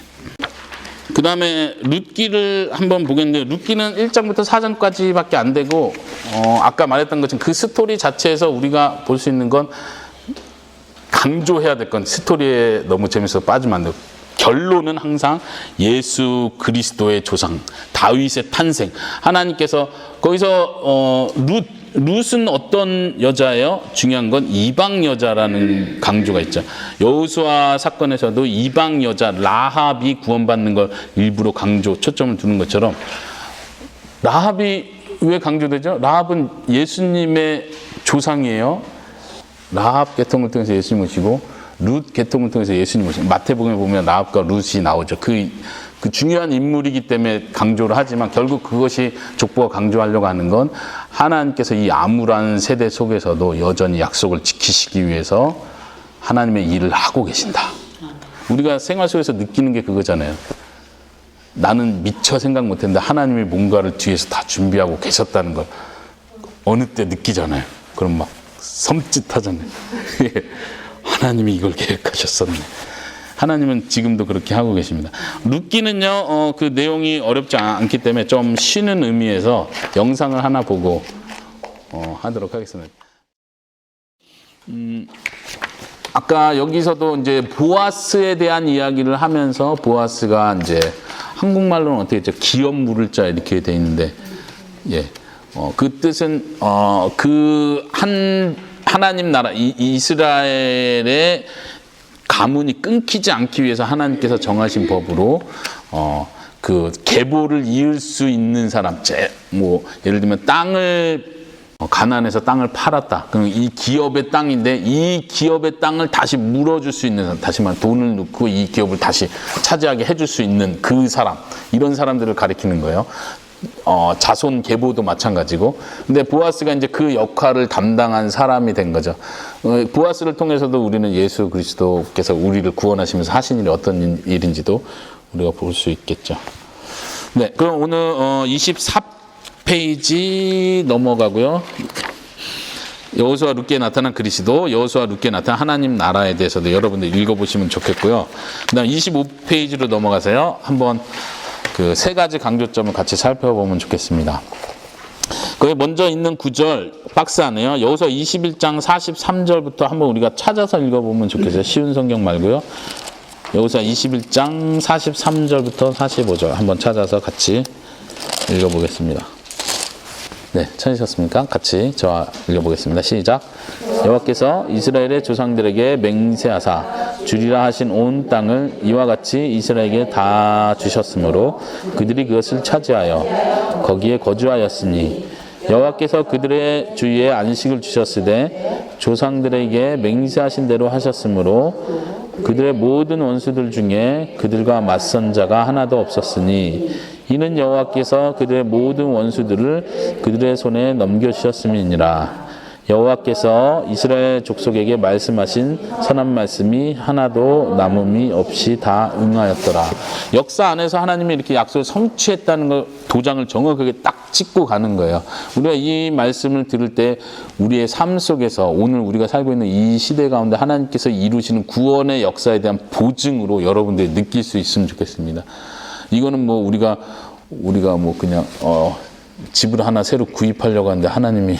그 다음에 룻기를 한번 보겠는데, 룻기는 1장부터 4장까지밖에 안 되고, 아까 말했던 것처럼 그 스토리 자체에서 우리가 볼 수 있는 건, 강조해야 될 건, 스토리에 너무 재밌어서 빠지면 안 되고, 결론은 항상 예수 그리스도의 조상, 다윗의 탄생. 하나님께서 거기서 룻은 어떤 여자예요? 중요한 건 이방 여자라는 강조가 있죠. 여호수아 사건에서도 이방 여자 라합이 구원받는 걸 일부러 초점을 두는 것처럼, 라합이 왜 강조되죠? 라합은 예수님의 조상이에요. 라합 계통을 통해서 예수님 오시고 룻 계통을 통해서 예수님 오시고, 마태복음에 보면 라합과 룻이 나오죠. 그 그 중요한 인물이기 때문에 강조를 하지만 결국 그것이 족보가 강조하려고 하는 건 하나님께서 이 암울한 세대 속에서도 여전히 약속을 지키시기 위해서 하나님의 일을 하고 계신다. 우리가 생활 속에서 느끼는 게 그거잖아요. 나는 미처 생각 못했는데 하나님이 뭔가를 뒤에서 다 준비하고 계셨다는 걸 어느 때 느끼잖아요. 그럼 막 섬찟하잖아요. 하나님이 이걸 계획하셨었네. 하나님은 지금도 그렇게 하고 계십니다. 룻기는요, 그 내용이 어렵지 않기 때문에 좀 쉬는 의미에서 영상을 하나 보고 하도록 하겠습니다. 아까 여기서도 이제 보아스에 대한 이야기를 하면서 보아스가 이제 한국말로는 어떻게 했죠? 기업 물을 자 이렇게 돼 있는데, 예, 그 뜻은 하나님 나라 이스라엘의 가문이 끊기지 않기 위해서 하나님께서 정하신 법으로 그 계보를 이을 수 있는 사람, 뭐 예를 들면 땅을 가나안에서 땅을 팔았다. 그럼 이 기업의 땅인데 이 기업의 땅을 다시 물어줄 수 있는 사람, 다시 말해 돈을 넣고 이 기업을 다시 차지하게 해줄 수 있는 그 사람, 이런 사람들을 가리키는 거예요. 자손 계보도 마찬가지고. 근데 보아스가 이제 그 역할을 담당한 사람이 된 거죠. 보아스를 통해서도 우리는 예수 그리스도께서 우리를 구원하시면서 하신 일이 어떤 일인지도 우리가 볼 수 있겠죠. 네, 그럼 오늘 24페이지 넘어가고요. 여호수아 룻기에 나타난 그리스도, 여호수아 룻기에 나타난 하나님 나라에 대해서도 여러분들 읽어보시면 좋겠고요. 그다음 25페이지로 넘어가세요. 한번 그 세 가지 강조점을 같이 살펴보면 좋겠습니다. 거기 먼저 있는 구절 박스 안에요. 여호수아 21장 43절부터 한번 우리가 찾아서 읽어보면 좋겠어요. 쉬운 성경 말고요. 여호수아 21장 43절부터 45절 한번 찾아서 같이 읽어보겠습니다. 네, 찾으셨습니까? 같이 저와 읽어보겠습니다. 시작. 여호와께서 이스라엘의 조상들에게 맹세하사 주리라 하신 온 땅을 이와 같이 이스라엘에게 다 주셨으므로 그들이 그것을 차지하여 거기에 거주하였으니 여호와께서 그들의 주위에 안식을 주셨으되 조상들에게 맹세하신 대로 하셨으므로 그들의 모든 원수들 중에 그들과 맞선 자가 하나도 없었으니 이는 여호와께서 그들의 모든 원수들을 그들의 손에 넘겨주셨음이니라. 여호와께서 이스라엘 족속에게 말씀하신 선한 말씀이 하나도 남음이 없이 다 응하였더라. 역사 안에서 하나님이 이렇게 약속을 성취했다는 걸 도장을 정확하게 딱 찍고 가는 거예요. 우리가 이 말씀을 들을 때 우리의 삶 속에서 오늘 우리가 살고 있는 이 시대 가운데 하나님께서 이루시는 구원의 역사에 대한 보증으로 여러분들이 느낄 수 있으면 좋겠습니다. 이거는 뭐 우리가 뭐 그냥 집을 하나 새로 구입하려고 하는데 하나님이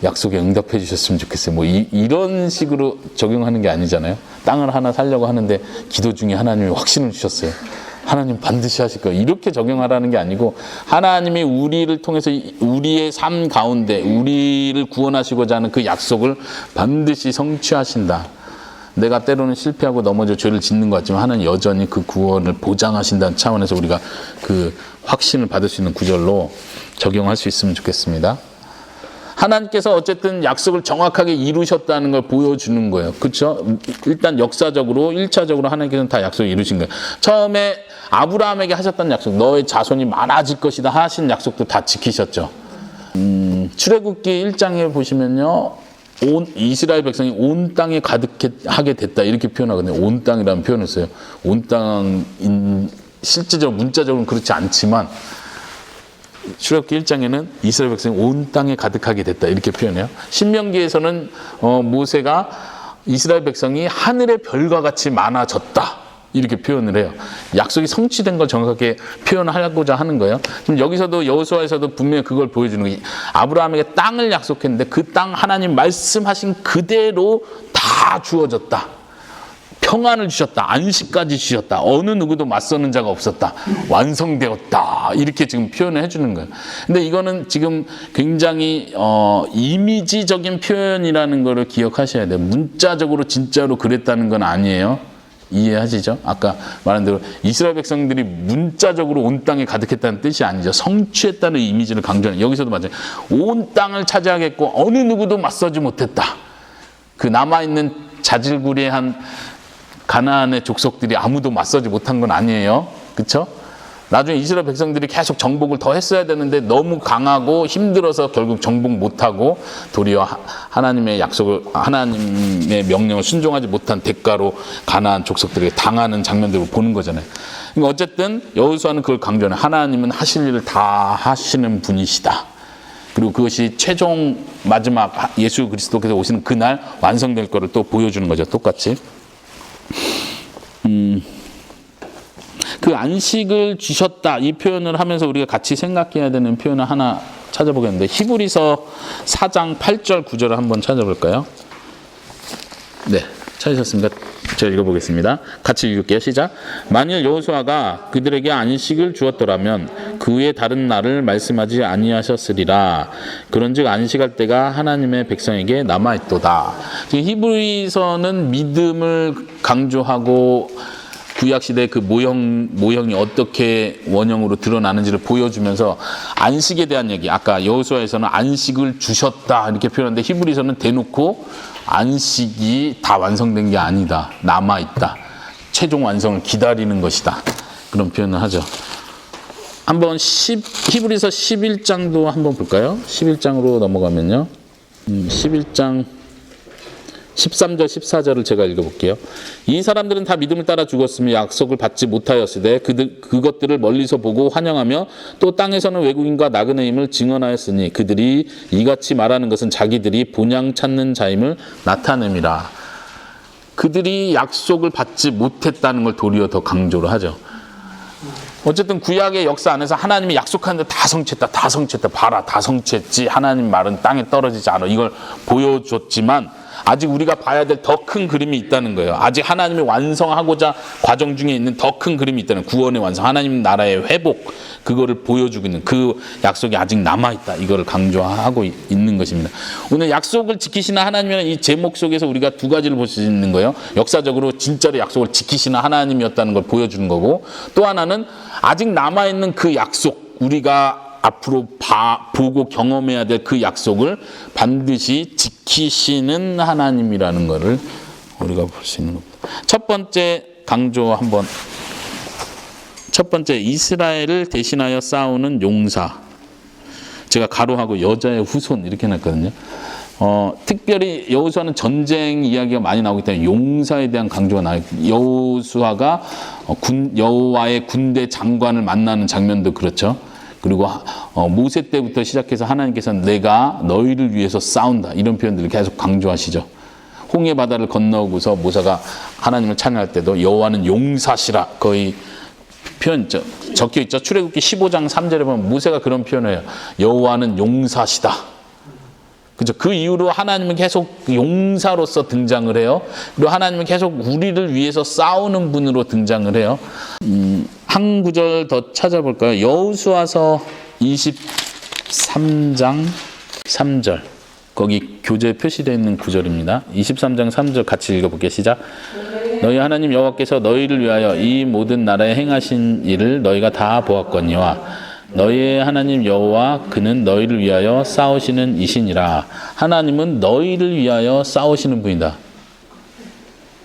약속에 응답해 주셨으면 좋겠어요. 뭐 이런 식으로 적용하는 게 아니잖아요. 땅을 하나 사려고 하는데 기도 중에 하나님이 확신을 주셨어요. 하나님 반드시 하실 거예요. 이렇게 적용하라는 게 아니고 하나님이 우리를 통해서 우리의 삶 가운데 우리를 구원하시고자 하는 그 약속을 반드시 성취하신다. 내가 때로는 실패하고 넘어져 죄를 짓는 것 같지만 하나님 여전히 그 구원을 보장하신다는 차원에서 우리가 그 확신을 받을 수 있는 구절로 적용할 수 있으면 좋겠습니다. 하나님께서 어쨌든 약속을 정확하게 이루셨다는 걸 보여주는 거예요. 그렇죠? 일단 역사적으로 1차적으로 하나님께서는 다 약속을 이루신 거예요. 처음에 아브라함에게 하셨던 약속, 너의 자손이 많아질 것이다 하신 약속도 다 지키셨죠. 출애굽기 1장에 보시면요. 온 이스라엘 백성이 온 땅에 가득하게 됐다 이렇게 표현하거든요. 온 땅이라는 표현을 써요. 온 땅인 실제적으로 문자적으로는 그렇지 않지만 출애굽기 1장에는 이스라엘 백성이 온 땅에 가득하게 됐다 이렇게 표현해요. 신명기에서는 모세가 이스라엘 백성이 하늘의 별과 같이 많아졌다 이렇게 표현을 해요. 약속이 성취된 걸 정확하게 표현하고자 하는 거예요. 지금 여기서도 여호수아에서도 분명히 그걸 보여주는 거예요. 아브라함에게 땅을 약속했는데 그 땅 하나님 말씀하신 그대로 다 주어졌다. 평안을 주셨다. 안식까지 주셨다. 어느 누구도 맞서는 자가 없었다. 완성되었다. 이렇게 지금 표현을 해주는 거예요. 근데 이거는 지금 굉장히 이미지적인 표현이라는 거를 기억하셔야 돼요. 문자적으로 진짜로 그랬다는 건 아니에요. 이해하시죠? 아까 말한 대로 이스라엘 백성들이 문자적으로 온 땅에 가득했다는 뜻이 아니죠. 성취했다는 이미지를 강조하는. 여기서도 맞아요. 온 땅을 차지하겠고 어느 누구도 맞서지 못했다. 그 남아있는 자질구레한 가나안의 족속들이 아무도 맞서지 못한 건 아니에요. 그쵸? 나중에 이스라엘 백성들이 계속 정복을 더 했어야 되는데 너무 강하고 힘들어서 결국 정복 못하고 도리어 하나님의 약속을, 하나님의 명령을 순종하지 못한 대가로 가나안 족속들에게 당하는 장면들을 보는 거잖아요. 그러니까 어쨌든 여호수아는 그걸 강조하는, 하나님은 하실 일을 다 하시는 분이시다. 그리고 그것이 최종 마지막 예수 그리스도께서 오시는 그날 완성될 거를 또 보여주는 거죠. 똑같이. 그 안식을 주셨다, 이 표현을 하면서 우리가 같이 생각해야 되는 표현을 하나 찾아보겠는데, 히브리서 4장 8절 9절을 한번 찾아볼까요? 네, 찾으셨습니까? 제가 읽어보겠습니다. 같이 읽을게요. 시작. 만일 여호수아가 그들에게 안식을 주었더라면 그 외에 다른 날을 말씀하지 아니하셨으리라. 그런즉 안식할 때가 하나님의 백성에게 남아있도다. 히브리서는 믿음을 강조하고 구약시대 그 모형이 어떻게 원형으로 드러나는지를 보여주면서 안식에 대한 얘기, 아까 여호수아에서는 안식을 주셨다 이렇게 표현하는데 히브리서는 대놓고 안식이 다 완성된 게 아니다, 남아있다, 최종 완성을 기다리는 것이다, 그런 표현을 하죠. 한번 히브리서 11장도 한번 볼까요? 11장으로 넘어가면요, 11장 13절 14절을 제가 읽어볼게요. 이 사람들은 다 믿음을 따라 죽었으며 약속을 받지 못하였으되 그것들을 멀리서 보고 환영하며 또 땅에서는 외국인과 나그네임을 증언하였으니 그들이 이같이 말하는 것은 자기들이 본향 찾는 자임을 나타냄이라. 그들이 약속을 받지 못했다는 걸 도리어 더 강조를 하죠. 어쨌든 구약의 역사 안에서 하나님이 약속하는데 다 성취했다, 봐라, 다 성취했지, 하나님 말은 땅에 떨어지지 않아, 이걸 보여줬지만 아직 우리가 봐야 될 더 큰 그림이 있다는 거예요. 아직 하나님이 완성하고자 과정 중에 있는 더 큰 그림이 있다는, 구원의 완성, 하나님 나라의 회복, 그거를 보여주고 있는 그 약속이 아직 남아있다, 이거를 강조하고 있는 것입니다. 오늘 약속을 지키시는 하나님이라는 이 제목 속에서 우리가 두 가지를 볼 수 있는 거예요. 역사적으로 진짜로 약속을 지키시는 하나님이었다는 걸 보여주는 거고, 또 하나는 아직 남아있는 그 약속, 우리가 앞으로 보고 경험해야 될 그 약속을 반드시 지키시는 하나님이라는 것을 우리가 볼 수 있는 겁니다. 첫 번째 강조 한번, 첫 번째, 이스라엘을 대신하여 싸우는 용사. 제가 가로하고 여자의 후손 이렇게 놨거든요. 특별히 여호수아는 전쟁 이야기가 많이 나오기 때문에 용사에 대한 강조가 나와요. 여호수아가 여호와의 군대 장관을 만나는 장면도 그렇죠. 그리고 모세 때부터 시작해서 하나님께서는 내가 너희를 위해서 싸운다, 이런 표현들을 계속 강조하시죠. 홍해 바다를 건너고서 모세가 하나님을 찬양할 때도 여호와는 용사시라, 거의 표현 적혀 있죠. 출애굽기 15장 3절에 보면 모세가 그런 표현을 해요. 여호와는 용사시다. 그죠? 그 이후로 하나님은 계속 용사로서 등장을 해요. 그리고 하나님은 계속 우리를 위해서 싸우는 분으로 등장을 해요. 한 구절 더 찾아볼까요? 여호수아서 23장 3절. 거기 교재에 표시되어 있는 구절입니다. 23장 3절 같이 읽어볼게요. 시작. 너희 하나님 여호와께서 너희를 위하여 이 모든 나라에 행하신 일을 너희가 다 보았거니와 너희의 하나님 여호와 그는 너희를 위하여 싸우시는 이시니라. 하나님은 너희를 위하여 싸우시는 분이다.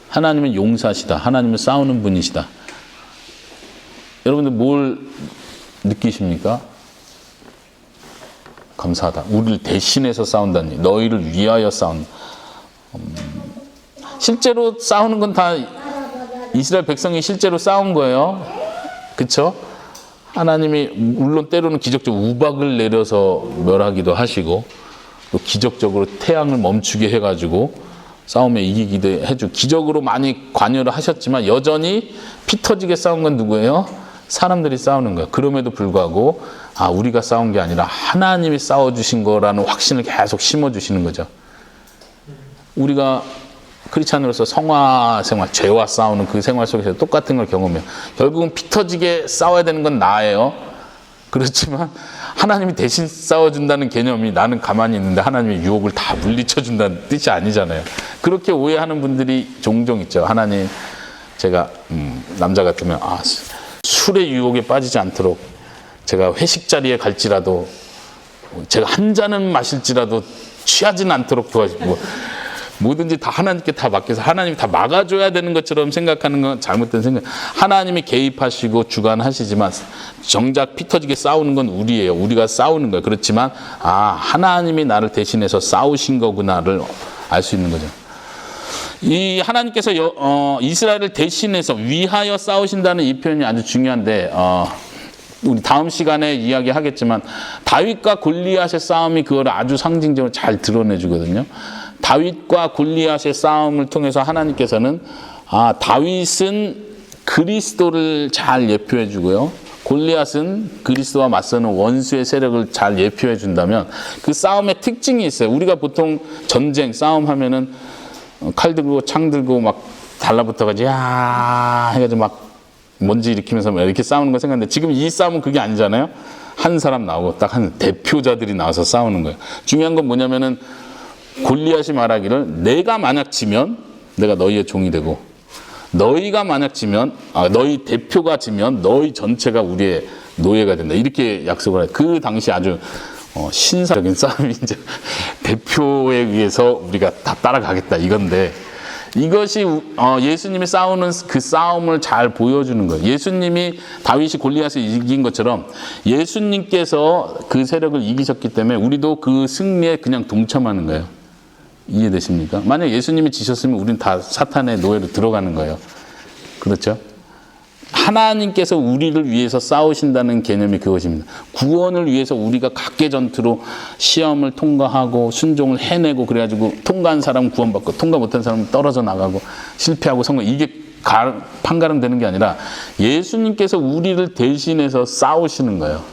하나님은 용사시다. 하나님은 싸우는 분이시다. 여러분들 뭘 느끼십니까? 감사하다. 우리를 대신해서 싸운다니. 너희를 위하여 싸운다. 실제로 싸우는 건 다 이스라엘 백성이 실제로 싸운 거예요. 그렇죠? 하나님이 물론 때로는 기적적으로 우박을 내려서 멸하기도 하시고 또 기적적으로 태양을 멈추게 해가지고 싸움에 이기기도 해주고 기적으로 많이 관여를 하셨지만 여전히 피 터지게 싸운 건 누구예요? 사람들이 싸우는 거예요. 그럼에도 불구하고 우리가 싸운 게 아니라 하나님이 싸워주신 거라는 확신을 계속 심어주시는 거죠. 우리가 크리스찬으로서 성화 생활, 죄와 싸우는 그 생활 속에서 똑같은 걸 경험해요. 결국은 피 터지게 싸워야 되는 건 나예요. 그렇지만 하나님이 대신 싸워준다는 개념이 나는 가만히 있는데 하나님의 유혹을 다 물리쳐준다는 뜻이 아니잖아요. 그렇게 오해하는 분들이 종종 있죠. 하나님, 제가 남자 같으면 술의 유혹에 빠지지 않도록 제가 회식 자리에 갈지라도 제가 한 잔은 마실지라도 취하지는 않도록 도와주고 뭐든지 다 하나님께 다 맡겨서 하나님이 다 막아줘야 되는 것처럼 생각하는 건 잘못된 생각. 하나님이 개입하시고 주관하시지만 정작 피 터지게 싸우는 건 우리예요. 우리가 싸우는 거예요. 그렇지만 하나님이 나를 대신해서 싸우신 거구나를 알 수 있는 거죠. 이 하나님께서 이스라엘을 대신해서 위하여 싸우신다는 이 표현이 아주 중요한데 우리 다음 시간에 이야기하겠지만 다윗과 골리앗의 싸움이 그걸 아주 상징적으로 잘 드러내주거든요. 다윗과 골리앗의 싸움을 통해서 하나님께서는 다윗은 그리스도를 잘 예표해 주고요. 골리앗은 그리스도와 맞서는 원수의 세력을 잘 예표해 준다면 그 싸움의 특징이 있어요. 우리가 보통 전쟁, 싸움하면은 칼 들고 창 들고 막 달라붙어가지고 해가지고 막 먼지 일으키면서 이렇게 싸우는 거 생각하는데 지금 이 싸움은 그게 아니잖아요. 한 사람 나오고 딱 한 대표자들이 나와서 싸우는 거예요. 중요한 건 뭐냐면은 골리앗이 말하기를 내가 만약 지면 내가 너희의 종이 되고 너희가 만약 지면 너희 대표가 지면 너희 전체가 우리의 노예가 된다. 이렇게 약속을 해요. 그 당시 아주 신사적인 싸움이 이제 대표에 의해서 우리가 다 따라가겠다 이건데 이것이 예수님이 싸우는 그 싸움을 잘 보여주는 거예요. 예수님이 다윗이 골리앗을 이긴 것처럼 예수님께서 그 세력을 이기셨기 때문에 우리도 그 승리에 그냥 동참하는 거예요. 이해되십니까? 만약 예수님이 지셨으면 우리는 다 사탄의 노예로 들어가는 거예요. 그렇죠? 하나님께서 우리를 위해서 싸우신다는 개념이 그것입니다. 구원을 위해서 우리가 각계 전투로 시험을 통과하고 순종을 해내고 그래가지고 통과한 사람은 구원받고 통과 못한 사람은 떨어져 나가고 실패하고 성공, 이게 판가름 되는 게 아니라 예수님께서 우리를 대신해서 싸우시는 거예요.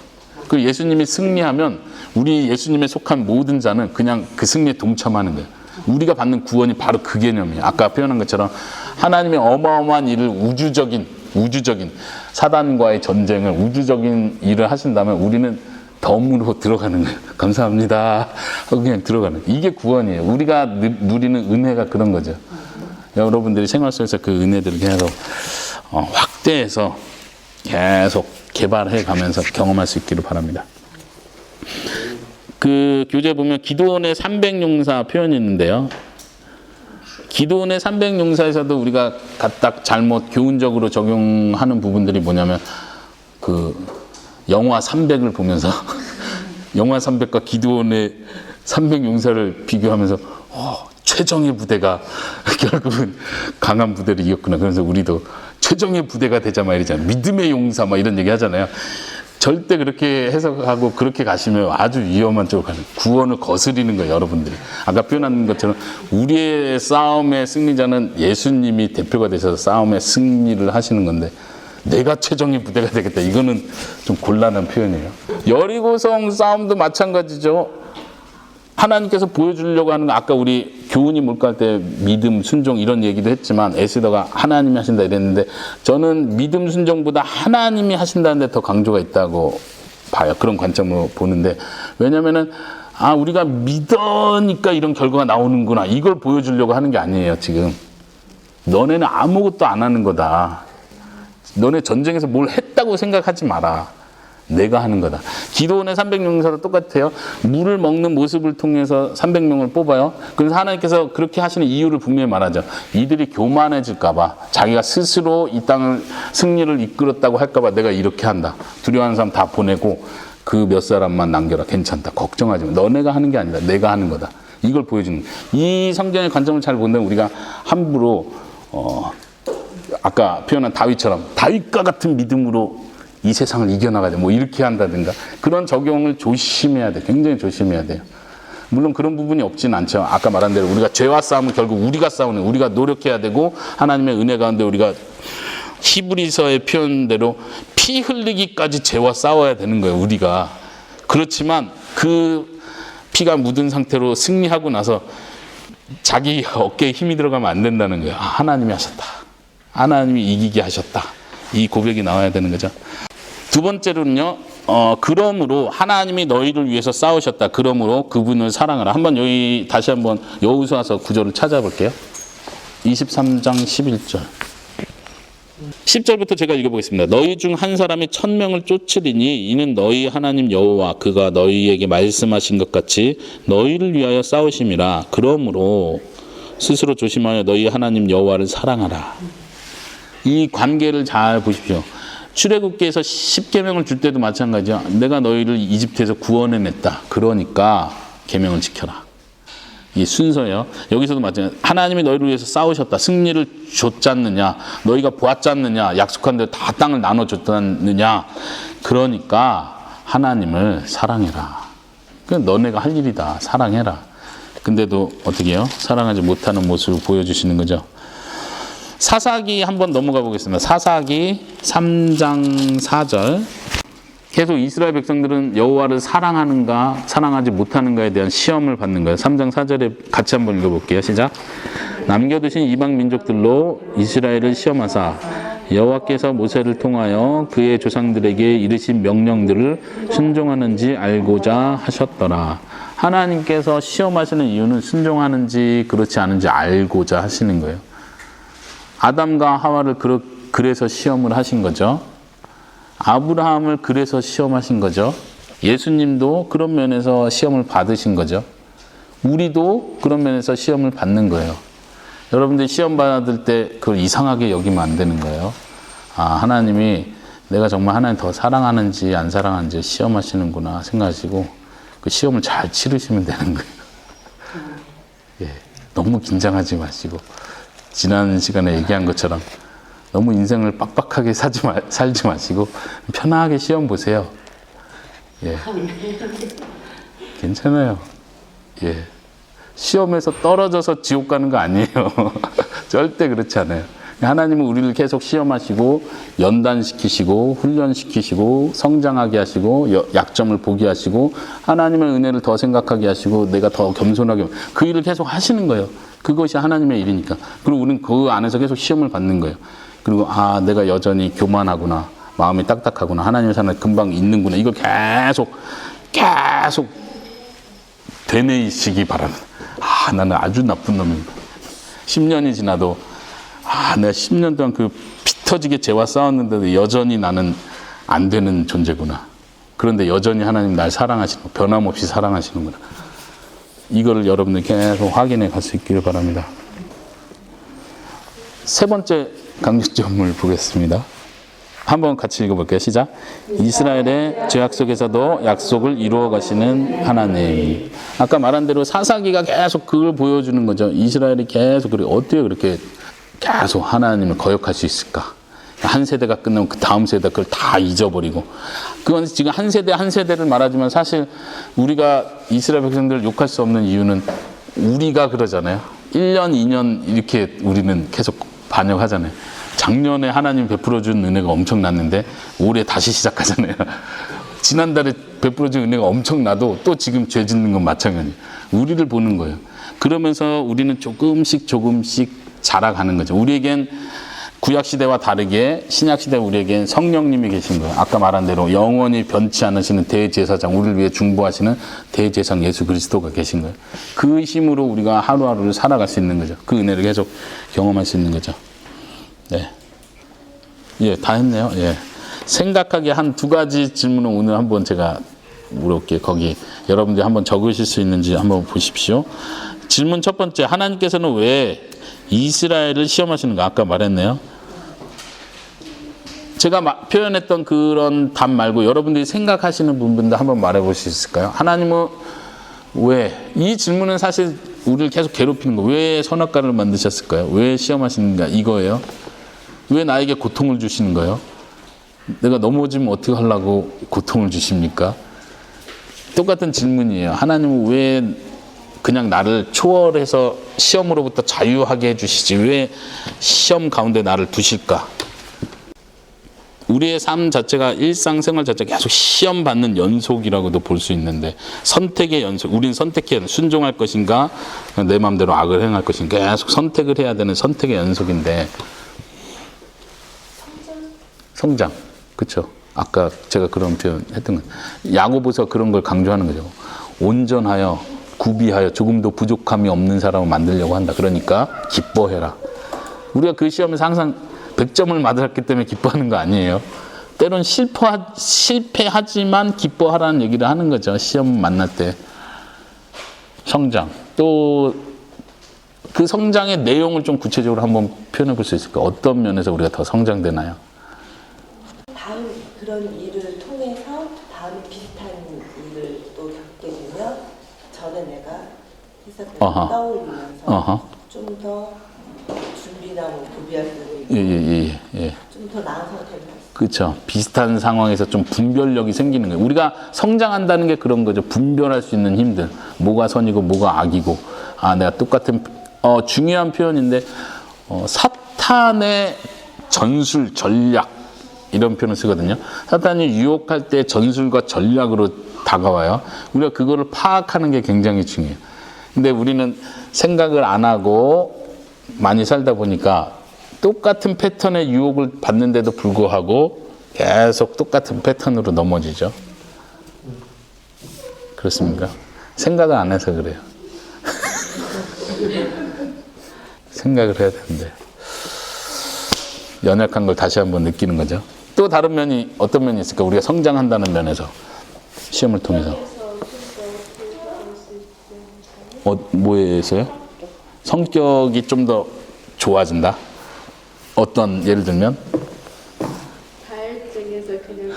그 예수님이 승리하면 우리 예수님에 속한 모든 자는 그냥 그 승리에 동참하는 거예요. 우리가 받는 구원이 바로 그 개념이에요. 아까 표현한 것처럼 하나님의 어마어마한 일을 우주적인 사단과의 전쟁을 우주적인 일을 하신다면 우리는 덤으로 들어가는 거예요. 감사합니다 하고 그냥 들어가는 거예요. 이게 구원이에요. 우리가 누리는 은혜가 그런 거죠. 여러분들이 생활 속에서 그 은혜들을 계속 확대해서 계속 개발해 가면서 경험할 수 있기를 바랍니다. 그 교재 보면 기도원의 300용사 표현이 있는데요. 기도원의 300용사에서도 우리가 딱 잘못 교훈적으로 적용하는 부분들이 뭐냐면 그 영화 300을 보면서 영화 300과 기도원의 300용사를 비교하면서 최정의 부대가 결국은 강한 부대를 이겼구나. 그래서 우리도 최정의 부대가 되자 막 이러잖아요. 믿음의 용사 막 이런 얘기 하잖아요. 절대 그렇게 해석하고 그렇게 가시면 아주 위험한 쪽으로 가는, 구원을 거스리는 거예요, 여러분들이. 아까 표현한 것처럼 우리의 싸움의 승리자는 예수님이 대표가 되셔서 싸움의 승리를 하시는 건데 내가 최정의 부대가 되겠다. 이거는 좀 곤란한 표현이에요. 여리고성 싸움도 마찬가지죠. 하나님께서 보여주려고 하는 거, 아까 우리 교훈이 몰갈 때 믿음, 순종 이런 얘기도 했지만 에스더가 하나님이 하신다 이랬는데 저는 믿음, 순종보다 하나님이 하신다는 데 더 강조가 있다고 봐요. 그런 관점으로 보는데, 왜냐면은 우리가 믿으니까 이런 결과가 나오는구나, 이걸 보여주려고 하는 게 아니에요. 지금 너네는 아무것도 안 하는 거다. 너네 전쟁에서 뭘 했다고 생각하지 마라. 내가 하는 거다. 기도원의 300용사도 똑같아요. 물을 먹는 모습을 통해서 300명을 뽑아요. 그래서 하나님께서 그렇게 하시는 이유를 분명히 말하죠. 이들이 교만해질까 봐, 자기가 스스로 이 땅을 승리를 이끌었다고 할까 봐 내가 이렇게 한다. 두려워하는 사람 다 보내고 그 몇 사람만 남겨라. 괜찮다. 걱정하지 마. 너네가 하는 게 아니다. 내가 하는 거다. 이걸 보여주는 거예요. 이 성경의 관점을 잘 본다면 우리가 함부로 아까 표현한 다윗처럼 다윗과 같은 믿음으로 이 세상을 이겨나가자 뭐 이렇게 한다든가 그런 적용을 조심해야 돼. 굉장히 조심해야 돼요. 물론 그런 부분이 없지는 않죠. 아까 말한 대로 우리가 죄와 싸우면 결국 우리가 싸우는, 우리가 노력해야 되고 하나님의 은혜 가운데 우리가 히브리서의 표현대로 피 흘리기까지 죄와 싸워야 되는 거예요. 우리가. 그렇지만 그 피가 묻은 상태로 승리하고 나서 자기 어깨에 힘이 들어가면 안 된다는 거예요. 하나님이 하셨다. 하나님이 이기게 하셨다. 이 고백이 나와야 되는 거죠. 두 번째로는요, 그러므로 하나님이 너희를 위해서 싸우셨다. 그러므로 그분을 사랑하라. 한번 여기 다시 한번 여호수아서 구절을 찾아볼게요. 23장 11절. 10절부터 제가 읽어보겠습니다. 너희 중 한 사람이 1000명을 쫓으리니 이는 너희 하나님 여호와 그가 너희에게 말씀하신 것 같이 너희를 위하여 싸우심이라. 그러므로 스스로 조심하여 너희 하나님 여호와를 사랑하라. 이 관계를 잘 보십시오. 출애굽기에서 10계명을 줄 때도 마찬가지야. 내가 너희를 이집트에서 구원해냈다. 그러니까 계명을 지켜라. 이 순서예요. 여기서도 마찬가지. 하나님이 너희를 위해서 싸우셨다. 승리를 줬지 않느냐. 너희가 보았지 않느냐. 약속한 대로 다 땅을 나눠줬지 않느냐. 그러니까 하나님을 사랑해라. 그건 너네가 할 일이다. 사랑해라. 근데도 어떻게 해요? 사랑하지 못하는 모습을 보여주시는 거죠. 사사기 한번 넘어가 보겠습니다. 사사기 3장 4절. 계속 이스라엘 백성들은 여호와를 사랑하는가 사랑하지 못하는가에 대한 시험을 받는 거예요. 3장 4절에 같이 한번 읽어볼게요. 시작. 남겨두신 이방 민족들로 이스라엘을 시험하사 여호와께서 모세를 통하여 그의 조상들에게 이르신 명령들을 순종하는지 알고자 하셨더라. 하나님께서 시험하시는 이유는 순종하는지 그렇지 않은지 알고자 하시는 거예요. 아담과 하와를 그래서 시험을 하신 거죠. 아브라함을 그래서 시험하신 거죠. 예수님도 그런 면에서 시험을 받으신 거죠. 우리도 그런 면에서 시험을 받는 거예요. 여러분들이 시험 받을 때 그걸 이상하게 여기면 안 되는 거예요. 아, 하나님이 내가 정말 하나님 더 사랑하는지 안 사랑하는지 시험하시는구나 생각하시고 그 시험을 잘 치르시면 되는 거예요. 예, 너무 긴장하지 마시고 지난 시간에 얘기한 것처럼 너무 인생을 빡빡하게 살지 마시고 편하게 시험 보세요. 예. 괜찮아요. 예. 시험에서 떨어져서 지옥 가는 거 아니에요. 절대 그렇지 않아요. 하나님은 우리를 계속 시험하시고 연단시키시고 훈련시키시고 성장하게 하시고 약점을 보게 하시고 하나님의 은혜를 더 생각하게 하시고 내가 더 겸손하게 그 일을 계속 하시는 거예요. 그것이 하나님의 일이니까. 그리고 우리는 그 안에서 계속 시험을 받는 거예요. 그리고 아 내가 여전히 교만하구나. 마음이 딱딱하구나. 하나님의 사랑이 금방 있는구나. 이걸 계속 되뇌이시기 바랍니다. 아 나는 아주 나쁜 놈입니다. 10년이 지나도 아 내가 10년 동안 그 피 터지게 죄와 싸웠는데도 여전히 나는 안 되는 존재구나. 그런데 여전히 하나님 날 사랑하시는 변함없이 사랑하시는구나. 이거를 여러분들 계속 확인해 갈 수 있기를 바랍니다. 세 번째 강조점을 보겠습니다. 한번 같이 읽어볼게요. 시작. 이스라엘의 죄악 속에서도 약속을 이루어 가시는 하나님. 아까 말한 대로 사사기가 계속 그걸 보여주는 거죠. 이스라엘이 계속 어떻게 그렇게 계속 하나님을 거역할 수 있을까? 한 세대가 끝나면 그 다음 세대가 그걸 다 잊어버리고. 그건 지금 한 세대 한 세대를 말하지만 사실 우리가 이스라엘 백성들을 욕할 수 없는 이유는 우리가 그러잖아요. 1년, 2년 이렇게 우리는 계속 반역하잖아요. 작년에 하나님 베풀어준 은혜가 엄청났는데 올해 다시 시작하잖아요. 지난달에 베풀어준 은혜가 엄청나도 또 지금 죄 짓는 건 마찬가지예요. 우리를 보는 거예요. 그러면서 우리는 조금씩 자라가는 거죠. 우리에겐 구약시대와 다르게 신약시대 우리에겐 성령님이 계신 거예요. 아까 말한 대로 영원히 변치 않으시는 대제사장, 우리를 위해 중보하시는 대제사장 예수 그리스도가 계신 거예요. 그 힘으로 우리가 하루하루를 살아갈 수 있는 거죠. 그 은혜를 계속 경험할 수 있는 거죠. 네. 예, 다 했네요. 예. 생각하기 한 두 가지 질문을 오늘 한번 제가 물어볼게요. 거기 여러분들이 한번 적으실 수 있는지 한번 보십시오. 질문 첫 번째, 하나님께서는 왜 이스라엘을 시험하시는가? 아까 말했네요. 제가 표현했던 그런 답 말고 여러분들이 생각하시는 부분도 한번 말해볼 수 있을까요? 하나님은 왜? 이 질문은 사실 우리를 계속 괴롭히는 거예요. 왜 선악과를 만드셨을까요? 왜 시험하시는가? 이거예요. 왜 나에게 고통을 주시는 거예요? 내가 넘어지면 어떻게 하려고 고통을 주십니까? 똑같은 질문이에요. 하나님은 왜 그냥 나를 초월해서 시험으로부터 자유하게 해주시지 왜 시험 가운데 나를 두실까? 우리의 삶 자체가 일상생활 자체가 계속 시험받는 연속이라고도 볼 수 있는데 선택의 연속, 우리는 선택해야 돼. 순종할 것인가 내 마음대로 악을 행할 것인가 계속 선택을 해야 되는 선택의 연속인데 성장, 그렇죠? 아까 제가 그런 표현 했던 거 야고보서 그런 걸 강조하는 거죠. 온전하여 구비하여 조금도 부족함이 없는 사람을 만들려고 한다. 그러니까 기뻐해라. 우리가 그 시험에서 항상 100점을 맞았기 때문에 기뻐하는 거 아니에요. 때론 실패하지만 기뻐하라는 얘기를 하는 거죠. 시험 만날 때. 성장. 또 그 성장의 내용을 좀 구체적으로 한번 표현해 볼 수 있을까? 어떤 면에서 우리가 더 성장되나요? 다음 그런 일을 통해서 다음에 비슷한 일을 또 겪게 되면 전에 내가 했었던 걸 떠올리면서 좀 더 준비나 뭐 구비할 때도 좀 더 나은 상태로 그렇죠. 비슷한 상황에서 좀 분별력이 생기는 거예요. 우리가 성장한다는 게 그런 거죠. 분별할 수 있는 힘들. 뭐가 선이고 뭐가 악이고. 아, 내가 똑같은 중요한 표현인데 사탄의 전술, 전략 이런 표현을 쓰거든요. 사탄이 유혹할 때 전술과 전략으로 다가와요. 우리가 그거를 파악하는 게 굉장히 중요해요. 근데 우리는 생각을 안 하고 많이 살다 보니까 똑같은 패턴의 유혹을 받는데도 불구하고 계속 똑같은 패턴으로 넘어지죠. 그렇습니까? 생각을 안 해서 그래요. 생각을 해야 되는데 연약한 걸 다시 한번 느끼는 거죠. 또 다른 면이 어떤 면이 있을까? 우리가 성장한다는 면에서 시험을 통해서 뭐에서요? 성격이 좀 더 좋아진다? 어떤 예를 들면? 다혈질에서 그냥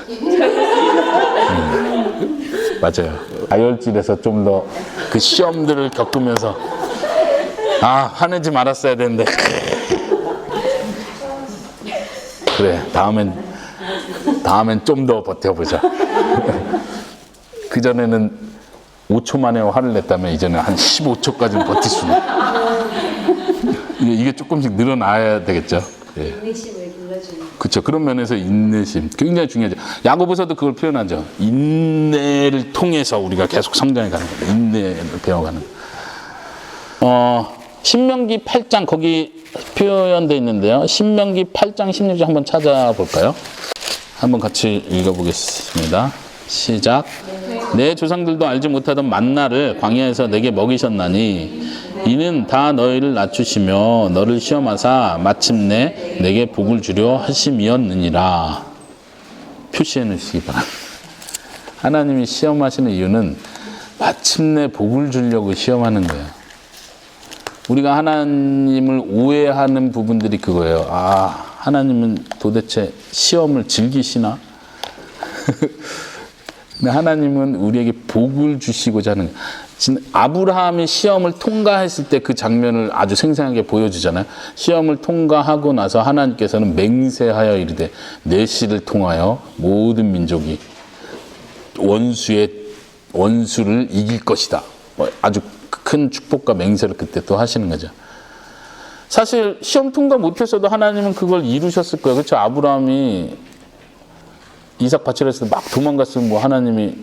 맞아요. 다혈질에서 좀 더 그 시험들을 겪으면서 아, 화내지 말았어야 되는데 그래, 다음엔 좀 더 버텨보자. 그전에는 5초 만에 화를 냈다면 이제는 한 15초까지는 버틸 수 있는. 이게 조금씩 늘어나야 되겠죠. 예. 인내심을 길러주는. 그렇죠. 그런 면에서 인내심 굉장히 중요하죠. 야고보서도 그걸 표현하죠. 인내를 통해서 우리가 계속 성장해 가는 거예요. 인내를 배워가는. 신명기 8장 거기 표현되어 있는데요. 신명기 8장 16절 한번 찾아볼까요? 한번 같이 읽어보겠습니다. 시작. 내 조상들도 알지 못하던 만나를 광야에서 내게 먹이셨나니 이는 다 너희를 낮추시며 너를 시험하사 마침내 내게 복을 주려 하심이었느니라. 표시해 놓으시기 바랍니다. 하나님이 시험하시는 이유는 마침내 복을 주려고 시험하는 거예요. 우리가 하나님을 오해하는 부분들이 그거예요. 아, 하나님은 도대체 시험을 즐기시나? 근데 하나님은 우리에게 복을 주시고자 하는 거예요. 아브라함이 시험을 통과했을 때 그 장면을 아주 생생하게 보여주잖아요. 시험을 통과하고 나서 하나님께서는 맹세하여 이르되 내 씨를 통하여 모든 민족이 원수를 이길 것이다. 아주 큰 축복과 맹세를 그때 또 하시는 거죠. 사실 시험 통과 못했어도 하나님은 그걸 이루셨을 거예요. 그렇죠? 아브라함이 이삭 바치려 했을 때 막 도망갔으면 뭐 하나님이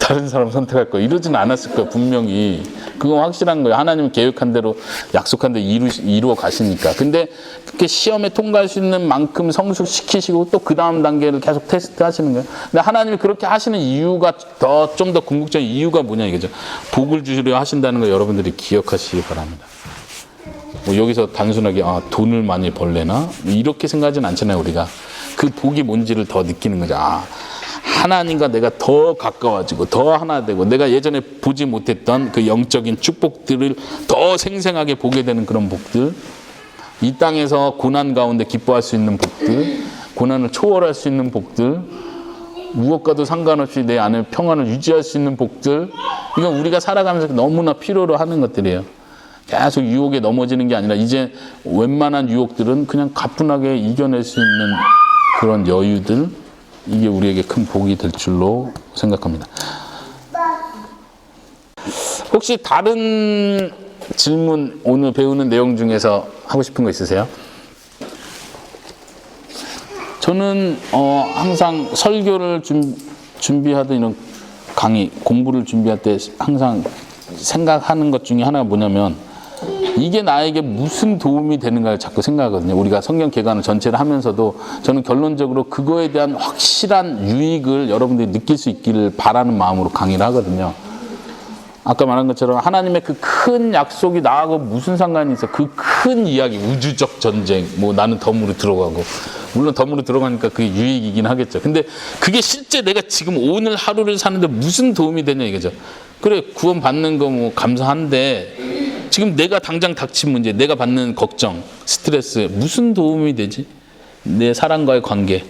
다른 사람 선택할 거 이러지는 않았을 거예요. 분명히 그건 확실한 거예요. 하나님은 계획한 대로 약속한 대로 이루어 가시니까. 근데 그렇게 시험에 통과할 수 있는 만큼 성숙시키시고 또 그 다음 단계를 계속 테스트 하시는 거예요. 근데 하나님이 그렇게 하시는 이유가 좀 더 궁극적인 이유가 뭐냐 이거죠. 복을 주시려 하신다는 걸 여러분들이 기억하시기 바랍니다. 뭐 여기서 단순하게 돈을 많이 벌래나 이렇게 생각하지는 않잖아요. 우리가 그 복이 뭔지를 더 느끼는 거죠. 하나님과 내가 더 가까워지고 더 하나 되고 내가 예전에 보지 못했던 그 영적인 축복들을 더 생생하게 보게 되는 그런 복들, 이 땅에서 고난 가운데 기뻐할 수 있는 복들, 고난을 초월할 수 있는 복들, 무엇과도 상관없이 내 안에 평안을 유지할 수 있는 복들, 이건 우리가 살아가면서 너무나 필요로 하는 것들이에요. 계속 유혹에 넘어지는 게 아니라 이제 웬만한 유혹들은 그냥 가뿐하게 이겨낼 수 있는 그런 여유들, 이게 우리에게 큰 복이 될 줄로 생각합니다. 혹시 다른 질문 오늘 배우는 내용 중에서 하고 싶은 거 있으세요? 저는 항상 설교를 준비하던 이런 강의, 공부를 준비할 때 항상 생각하는 것 중에 하나가 뭐냐면 이게 나에게 무슨 도움이 되는가를 자꾸 생각하거든요. 우리가 성경 개관을 전체를 하면서도 저는 결론적으로 그거에 대한 확실한 유익을 여러분들이 느낄 수 있기를 바라는 마음으로 강의를 하거든요. 아까 말한 것처럼 하나님의 그 큰 약속이 나하고 무슨 상관이 있어? 그 큰 이야기, 우주적 전쟁, 뭐 나는 덤으로 들어가고, 물론 덤으로 들어가니까 그게 유익이긴 하겠죠. 근데 그게 실제 내가 지금 오늘 하루를 사는데 무슨 도움이 되냐 이거죠. 그래, 구원 받는 거 뭐 감사한데 지금 내가 당장 닥친 문제, 내가 받는 걱정, 스트레스 무슨 도움이 되지? 내 사람과의 관계,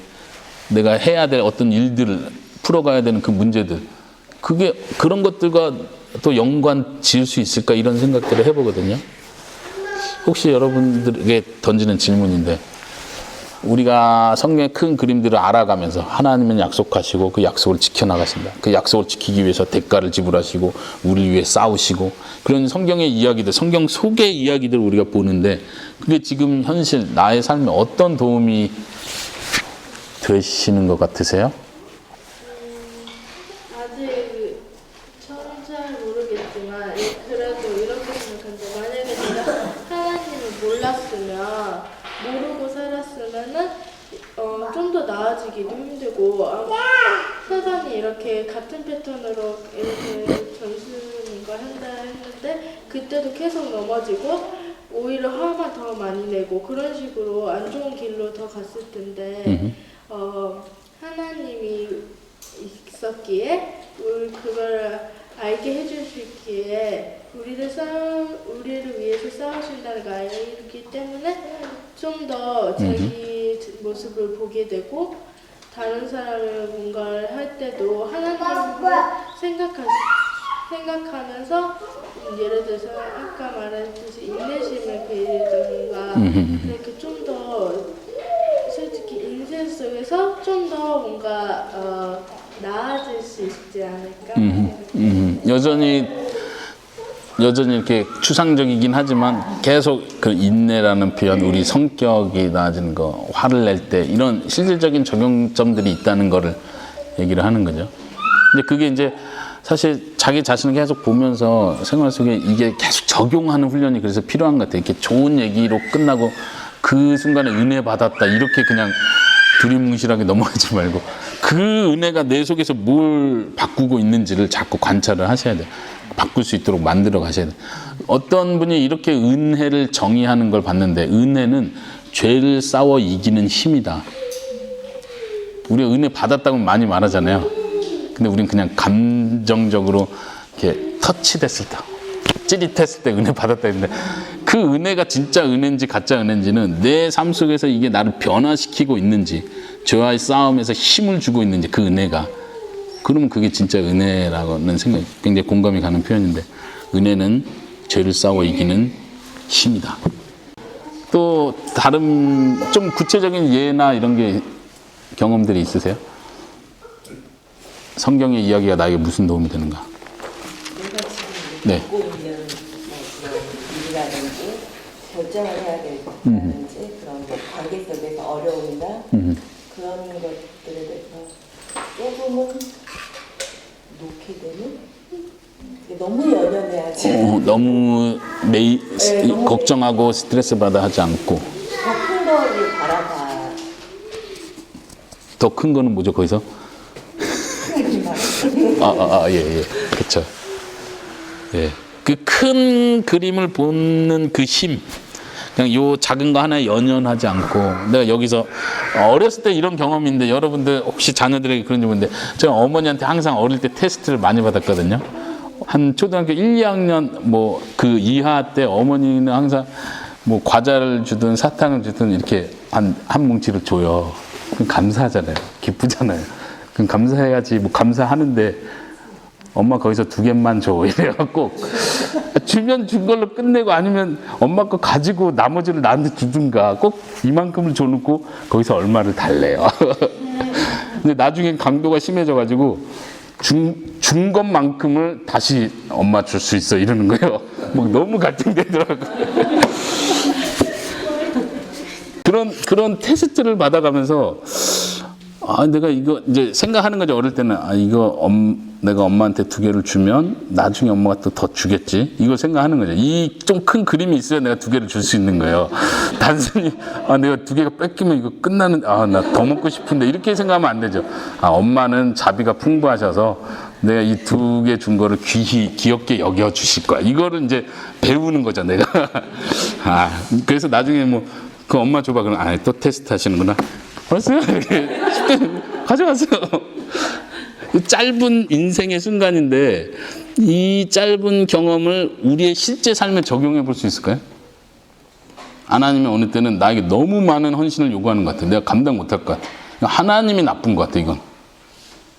내가 해야 될 어떤 일들을 풀어가야 되는 그 문제들, 그게 그런 것들과 또 연관 지을 수 있을까 이런 생각들을 해보거든요. 혹시 여러분들에게 던지는 질문인데, 우리가 성경의 큰 그림들을 알아가면서 하나님은 약속하시고 그 약속을 지켜나가신다. 그 약속을 지키기 위해서 대가를 지불하시고 우리를 위해 싸우시고 그런 성경의 이야기들, 성경 속의 이야기들을 우리가 보는데, 그게 지금 현실 나의 삶에 어떤 도움이 되시는 것 같으세요? 아직 처음 잘 모르겠지만 그래도 이렇게 생각하는데, 만약에 내가 하나님을 몰랐으면, 모르고 살았으면은 좀 더 나아지기도 힘들고, 세상이 이렇게 같은 패턴으로 이렇게 전순과 한다 했는데 그때도 계속 넘어지고 오히려 화만 더 많이 내고 그런 식으로 안 좋은 길로 더 갔을 텐데, 하나님이 있었기에 그걸 알게 해주시기에 우리를 위해서 싸우신다는 걸 알기 때문에 좀 더 자기 모습을 보게 되고, 다른 사람을 뭔가를 할 때도 하나님을 생각하면서, 예를 들어서 아까 말했듯이 인내심을 베이든가 이렇게 좀 더 솔직히 인생 속에서 좀 더 뭔가 나아질 수 있지 않을까. 여전히 이렇게 추상적이긴 하지만 계속 그 인내라는 표현, 우리 성격이 나아지는 거, 화를 낼 때 이런 실질적인 적용점들이 있다는 거를 얘기를 하는 거죠. 근데 그게 이제 사실 자기 자신을 계속 보면서 생활 속에 이게 계속 적용하는 훈련이 그래서 필요한 것 같아요. 이렇게 좋은 얘기로 끝나고 그 순간에 은혜 받았다 이렇게 그냥 두리뭉실하게 넘어가지 말고, 그 은혜가 내 속에서 뭘 바꾸고 있는지를 자꾸 관찰을 하셔야 돼요. 바꿀 수 있도록 만들어 가셔야 돼요. 어떤 분이 이렇게 은혜를 정의하는 걸 봤는데, 은혜는 죄를 싸워 이기는 힘이다. 우리가 은혜 받았다고 많이 말하잖아요. 근데 우린 그냥 감정적으로 이렇게 터치됐을 때, 찌릿했을 때 은혜 받았다 했는데, 그 은혜가 진짜 은혜인지 가짜 은혜인지는 내 삶 속에서 이게 나를 변화시키고 있는지, 죄와의 싸움에서 힘을 주고 있는지, 그 은혜가, 그러면 그게 진짜 은혜라는 생각이 굉장히 공감이 가는 표현인데, 은혜는 죄를 싸워 이기는 힘이다. 또 다른 좀 구체적인 예나 이런 게 경험들이 있으세요? 성경의 이야기가 나에게 무슨 도움이 되는가? 내가 지금 네. 갖고 있는 일이라든지 결정을 해야 될다든지 그런 관계 속에서 어려움이나 그런 것들에 대해서 조금은 놓게 되는, 너무 연연해야지. 너무 네, 너무 걱정하고 스트레스 받아 하지 않고. 더 큰 거를 바라봐. 더 큰 거는 뭐죠, 거기서? 예. 그쵸. 예. 그 큰 그림을 보는 그 힘. 그냥 요 작은 거 하나에 연연하지 않고, 내가 여기서 어렸을 때 이런 경험인데, 여러분들 혹시 자녀들에게 그런지 모르는데, 제가 어머니한테 항상 어릴 때 테스트를 많이 받았거든요. 한 초등학교 1, 2학년 뭐 그 이하 때 어머니는 항상 뭐 과자를 주든 사탕을 주든 이렇게 한 뭉치를 줘요. 그럼 감사하잖아요. 기쁘잖아요. 그럼 감사해야지, 뭐 감사하는데, 엄마 거기서 2개만 줘 이래갖고 주면 준 걸로 끝내고, 아니면 엄마 거 가지고 나머지를 나한테 주든가, 꼭 이만큼을 줘놓고 거기서 얼마를 달래요. 근데 나중엔 강도가 심해져가지고 준 것만큼을 다시 엄마 줄 수 있어 이러는 거예요. 뭐 너무 갈등되더라고. 그런 테스트를 받아가면서, 내가 이거 이제 생각하는 거죠. 어릴 때는 이거 내가 엄마한테 2개를 주면 나중에 엄마가 또 더 주겠지, 이걸 생각하는 거죠. 이 좀 큰 그림이 있어야 내가 2개를 줄 수 있는 거예요. 단순히 내가 2개가 뺏기면 이거 끝나는, 나 더 먹고 싶은데, 이렇게 생각하면 안 되죠. 엄마는 자비가 풍부하셔서 내가 이 2개 준 거를 귀엽게 여겨 주실 거야, 이거를 이제 배우는 거죠, 내가. 그래서 나중에 뭐 그 엄마 줘봐 그러면 또 테스트 하시는구나. 알았어요? 쉽게 가져가세요. 짧은 인생의 순간인데 이 짧은 경험을 우리의 실제 삶에 적용해 볼 수 있을까요? 하나님이 어느 때는 나에게 너무 많은 헌신을 요구하는 것 같아요. 내가 감당 못할 것 같아요. 하나님이 나쁜 것 같아요, 이건.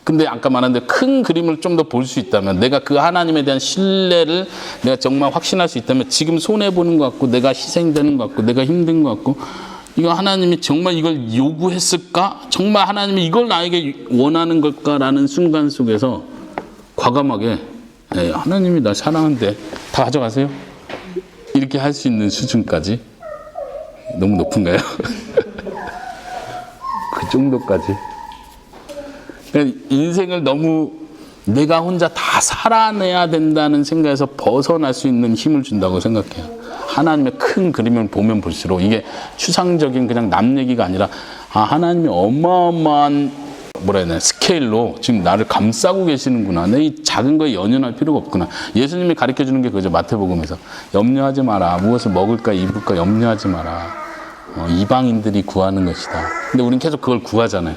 근데 아까 말한 대로 큰 그림을 좀 더 볼 수 있다면, 내가 그 하나님에 대한 신뢰를 내가 정말 확신할 수 있다면, 지금 손해보는 것 같고, 내가 희생되는 것 같고, 내가 힘든 것 같고, 이거 하나님이 정말 이걸 요구했을까? 정말 하나님이 이걸 나에게 원하는 걸까라는 순간 속에서 과감하게 하나님이 나 사랑하는데 다 가져가세요. 이렇게 할 수 있는 수준까지. 너무 높은가요? 그 정도까지. 그러니까 인생을 너무 내가 혼자 다 살아내야 된다는 생각에서 벗어날 수 있는 힘을 준다고 생각해요. 하나님의 큰 그림을 보면 볼수록 이게 추상적인 그냥 남 얘기가 아니라 하나님이 어마어마한 뭐라 해야 되나 스케일로 지금 나를 감싸고 계시는구나. 내 이 작은 거에 연연할 필요가 없구나. 예수님이 가르쳐주는 게 그죠. 마태복음에서 염려하지 마라. 무엇을 먹을까 입을까 염려하지 마라. 이방인들이 구하는 것이다. 근데 우린 계속 그걸 구하잖아요.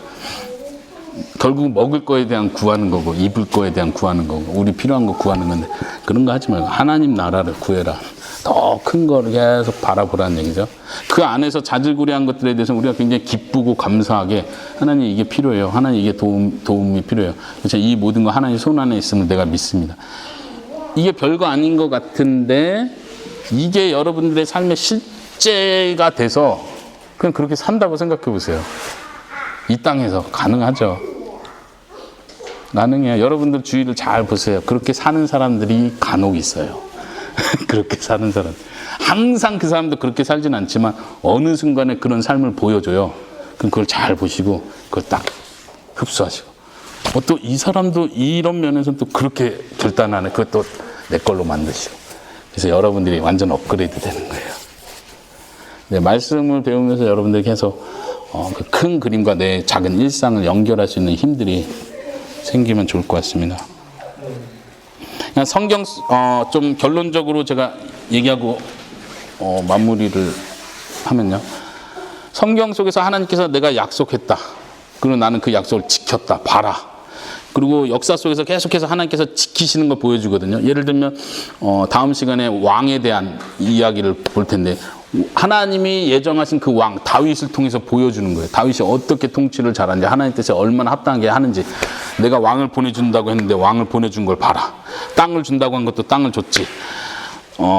결국 먹을 거에 대한 구하는 거고 입을 거에 대한 구하는 거고 우리 필요한 거 구하는 건데 그런 거 하지 말고 하나님 나라를 구해라. 더 큰 거를 계속 바라보라는 얘기죠. 그 안에서 자질구레한 것들에 대해서 우리가 굉장히 기쁘고 감사하게 하나님 이게 필요해요. 하나님 이게 도움이 필요해요. 그래서 이 모든 거 하나님 손 안에 있음을 내가 믿습니다. 이게 별거 아닌 것 같은데 이게 여러분들의 삶의 실제가 돼서 그냥 그렇게 산다고 생각해 보세요. 이 땅에서 가능하죠. 가능해요. 여러분들 주위를 잘 보세요. 그렇게 사는 사람들이 간혹 있어요. 그렇게 사는 사람. 항상 그 사람도 그렇게 살진 않지만 어느 순간에 그런 삶을 보여줘요. 그럼 그걸 잘 보시고 그걸 딱 흡수하시고. 또 이 사람도 이런 면에서는 또 그렇게 결단하네. 그것도 내 걸로 만드시고. 그래서 여러분들이 완전 업그레이드 되는 거예요. 네, 말씀을 배우면서 여러분들 계속 그 큰 그림과 내 작은 일상을 연결할 수 있는 힘들이 생기면 좋을 것 같습니다. 그냥 성경 좀 결론적으로 제가 얘기하고 마무리를 하면요. 성경 속에서 하나님께서 내가 약속했다. 그리고 나는 그 약속을 지켰다. 봐라. 그리고 역사 속에서 계속해서 하나님께서 지키시는 걸 보여주거든요. 예를 들면 다음 시간에 왕에 대한 이야기를 볼 텐데 하나님이 예정하신 그 왕 다윗을 통해서 보여주는 거예요. 다윗이 어떻게 통치를 잘하는지 하나님 뜻에 얼마나 합당하게 하는지 내가 왕을 보내준다고 했는데 왕을 보내준 걸 봐라. 땅을 준다고 한 것도 땅을 줬지.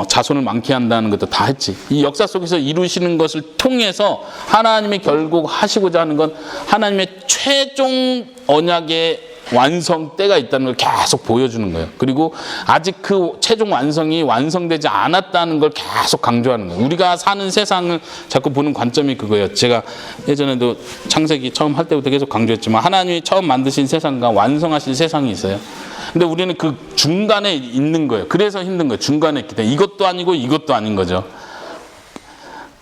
자손을 많게 한다는 것도 다 했지. 이 역사 속에서 이루시는 것을 통해서 하나님이 결국 하시고자 하는 건 하나님의 최종 언약의 완성 때가 있다는 걸 계속 보여주는 거예요. 그리고 아직 그 최종 완성이 완성되지 않았다는 걸 계속 강조하는 거예요. 우리가 사는 세상을 자꾸 보는 관점이 그거예요. 제가 예전에도 창세기 처음 할 때부터 계속 강조했지만 하나님이 처음 만드신 세상과 완성하신 세상이 있어요. 근데 우리는 그 중간에 있는 거예요. 그래서 힘든 거예요. 중간에 있기 때문에 이것도 아니고 이것도 아닌 거죠.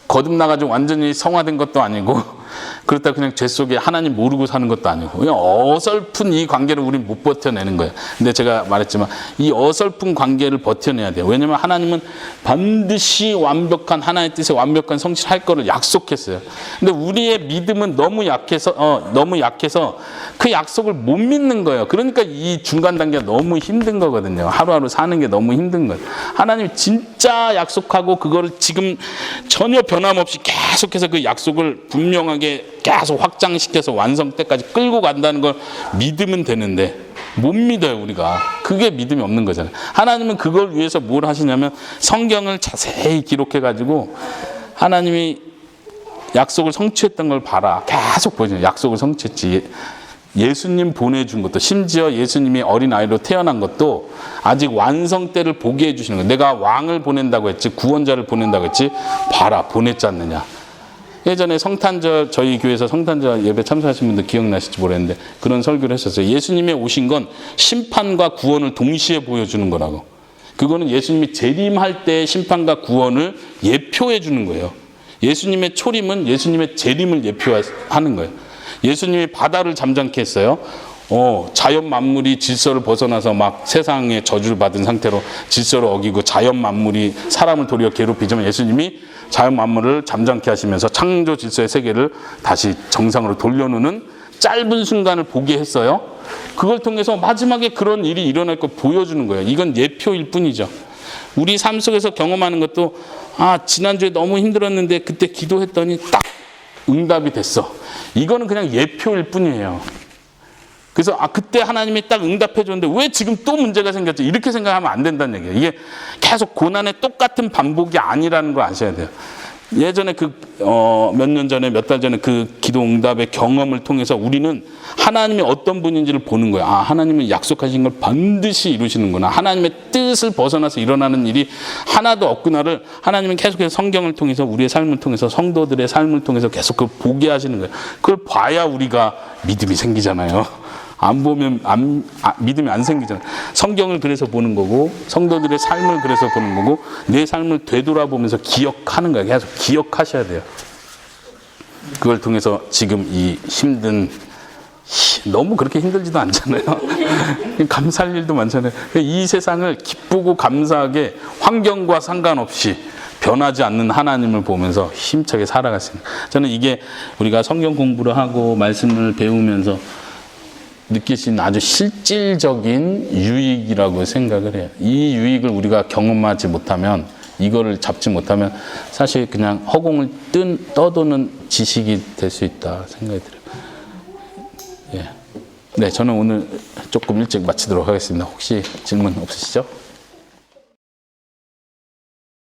거듭나가지고 완전히 성화된 것도 아니고 그렇다 그냥 죄 속에 하나님 모르고 사는 것도 아니고 그냥 어설픈 이 관계를 우리는 못 버텨내는 거예요. 근데 제가 말했지만 이 어설픈 관계를 버텨내야 돼요. 왜냐하면 하나님은 반드시 완벽한 하나님의 뜻에 완벽한 성취를 할 거를 약속했어요. 근데 우리의 믿음은 너무 약해서 그 약속을 못 믿는 거예요. 그러니까 이 중간 단계가 너무 힘든 거거든요. 하루하루 사는 게 너무 힘든 거예요. 하나님이 진짜 약속하고 그거를 지금 전혀 변함없이 계속해서 그 약속을 분명하게 계속 확장시켜서 완성 때까지 끌고 간다는 걸 믿으면 되는데 못 믿어요. 우리가. 그게 믿음이 없는 거잖아요. 하나님은 그걸 위해서 뭘 하시냐면 성경을 자세히 기록해 가지고 하나님이 약속을 성취했던 걸 봐라. 계속 보여줘요. 약속을 성취했지. 예수님 보내준 것도 심지어 예수님이 어린아이로 태어난 것도 아직 완성 때를 보게 해주시는 거예요. 내가 왕을 보낸다고 했지 구원자를 보낸다고 했지 봐라 보냈지 않느냐. 예전에 성탄절 저희 교회에서 성탄절 예배 참석하신 분들 기억나실지 모르겠는데 그런 설교를 했었어요. 예수님이 오신 건 심판과 구원을 동시에 보여주는 거라고. 그거는 예수님이 재림할 때의 심판과 구원을 예표해 주는 거예요. 예수님의 초림은 예수님의 재림을 예표하는 거예요. 예수님이 바다를 잠잠케 했어요. 자연 만물이 질서를 벗어나서 막 세상에 저주를 받은 상태로 질서를 어기고 자연 만물이 사람을 도리어 괴롭히지만 예수님이 자연 만물을 잠잠케 하시면서 창조 질서의 세계를 다시 정상으로 돌려놓는 짧은 순간을 보게 했어요. 그걸 통해서 마지막에 그런 일이 일어날 걸 보여주는 거예요. 이건 예표일 뿐이죠. 우리 삶 속에서 경험하는 것도 지난주에 너무 힘들었는데 그때 기도했더니 딱 응답이 됐어. 이거는 그냥 예표일 뿐이에요. 그래서 그때 하나님이 딱 응답해 줬는데 왜 지금 또 문제가 생겼지? 이렇게 생각하면 안 된다는 얘기예요. 이게 계속 고난의 똑같은 반복이 아니라는 걸 아셔야 돼요. 예전에 몇 년 전에, 몇 달 전에 그 기도 응답의 경험을 통해서 우리는 하나님이 어떤 분인지를 보는 거예요. 하나님은 약속하신 걸 반드시 이루시는구나. 하나님의 뜻을 벗어나서 일어나는 일이 하나도 없구나를 하나님은 계속해서 성경을 통해서, 우리의 삶을 통해서, 성도들의 삶을 통해서 계속 그걸 보게 하시는 거예요. 그걸 봐야 우리가 믿음이 생기잖아요. 안 보면 믿음이 안 생기잖아요. 성경을 그래서 보는 거고, 성도들의 삶을 그래서 보는 거고, 내 삶을 되돌아보면서 기억하는 거예요. 계속 기억하셔야 돼요. 그걸 통해서 지금 이 너무 그렇게 힘들지도 않잖아요. 감사할 일도 많잖아요. 이 세상을 기쁘고 감사하게 환경과 상관없이 변하지 않는 하나님을 보면서 힘차게 살아갔습니다. 저는 이게 우리가 성경 공부를 하고 말씀을 배우면서 느낄 수 있는 아주 실질적인 유익이라고 생각을 해요. 이 유익을 우리가 경험하지 못하면, 이거를 잡지 못하면 사실 그냥 허공을 떠도는 지식이 될 수 있다 생각이 들어요. 예. 네, 저는 오늘 조금 일찍 마치도록 하겠습니다. 혹시 질문 없으시죠?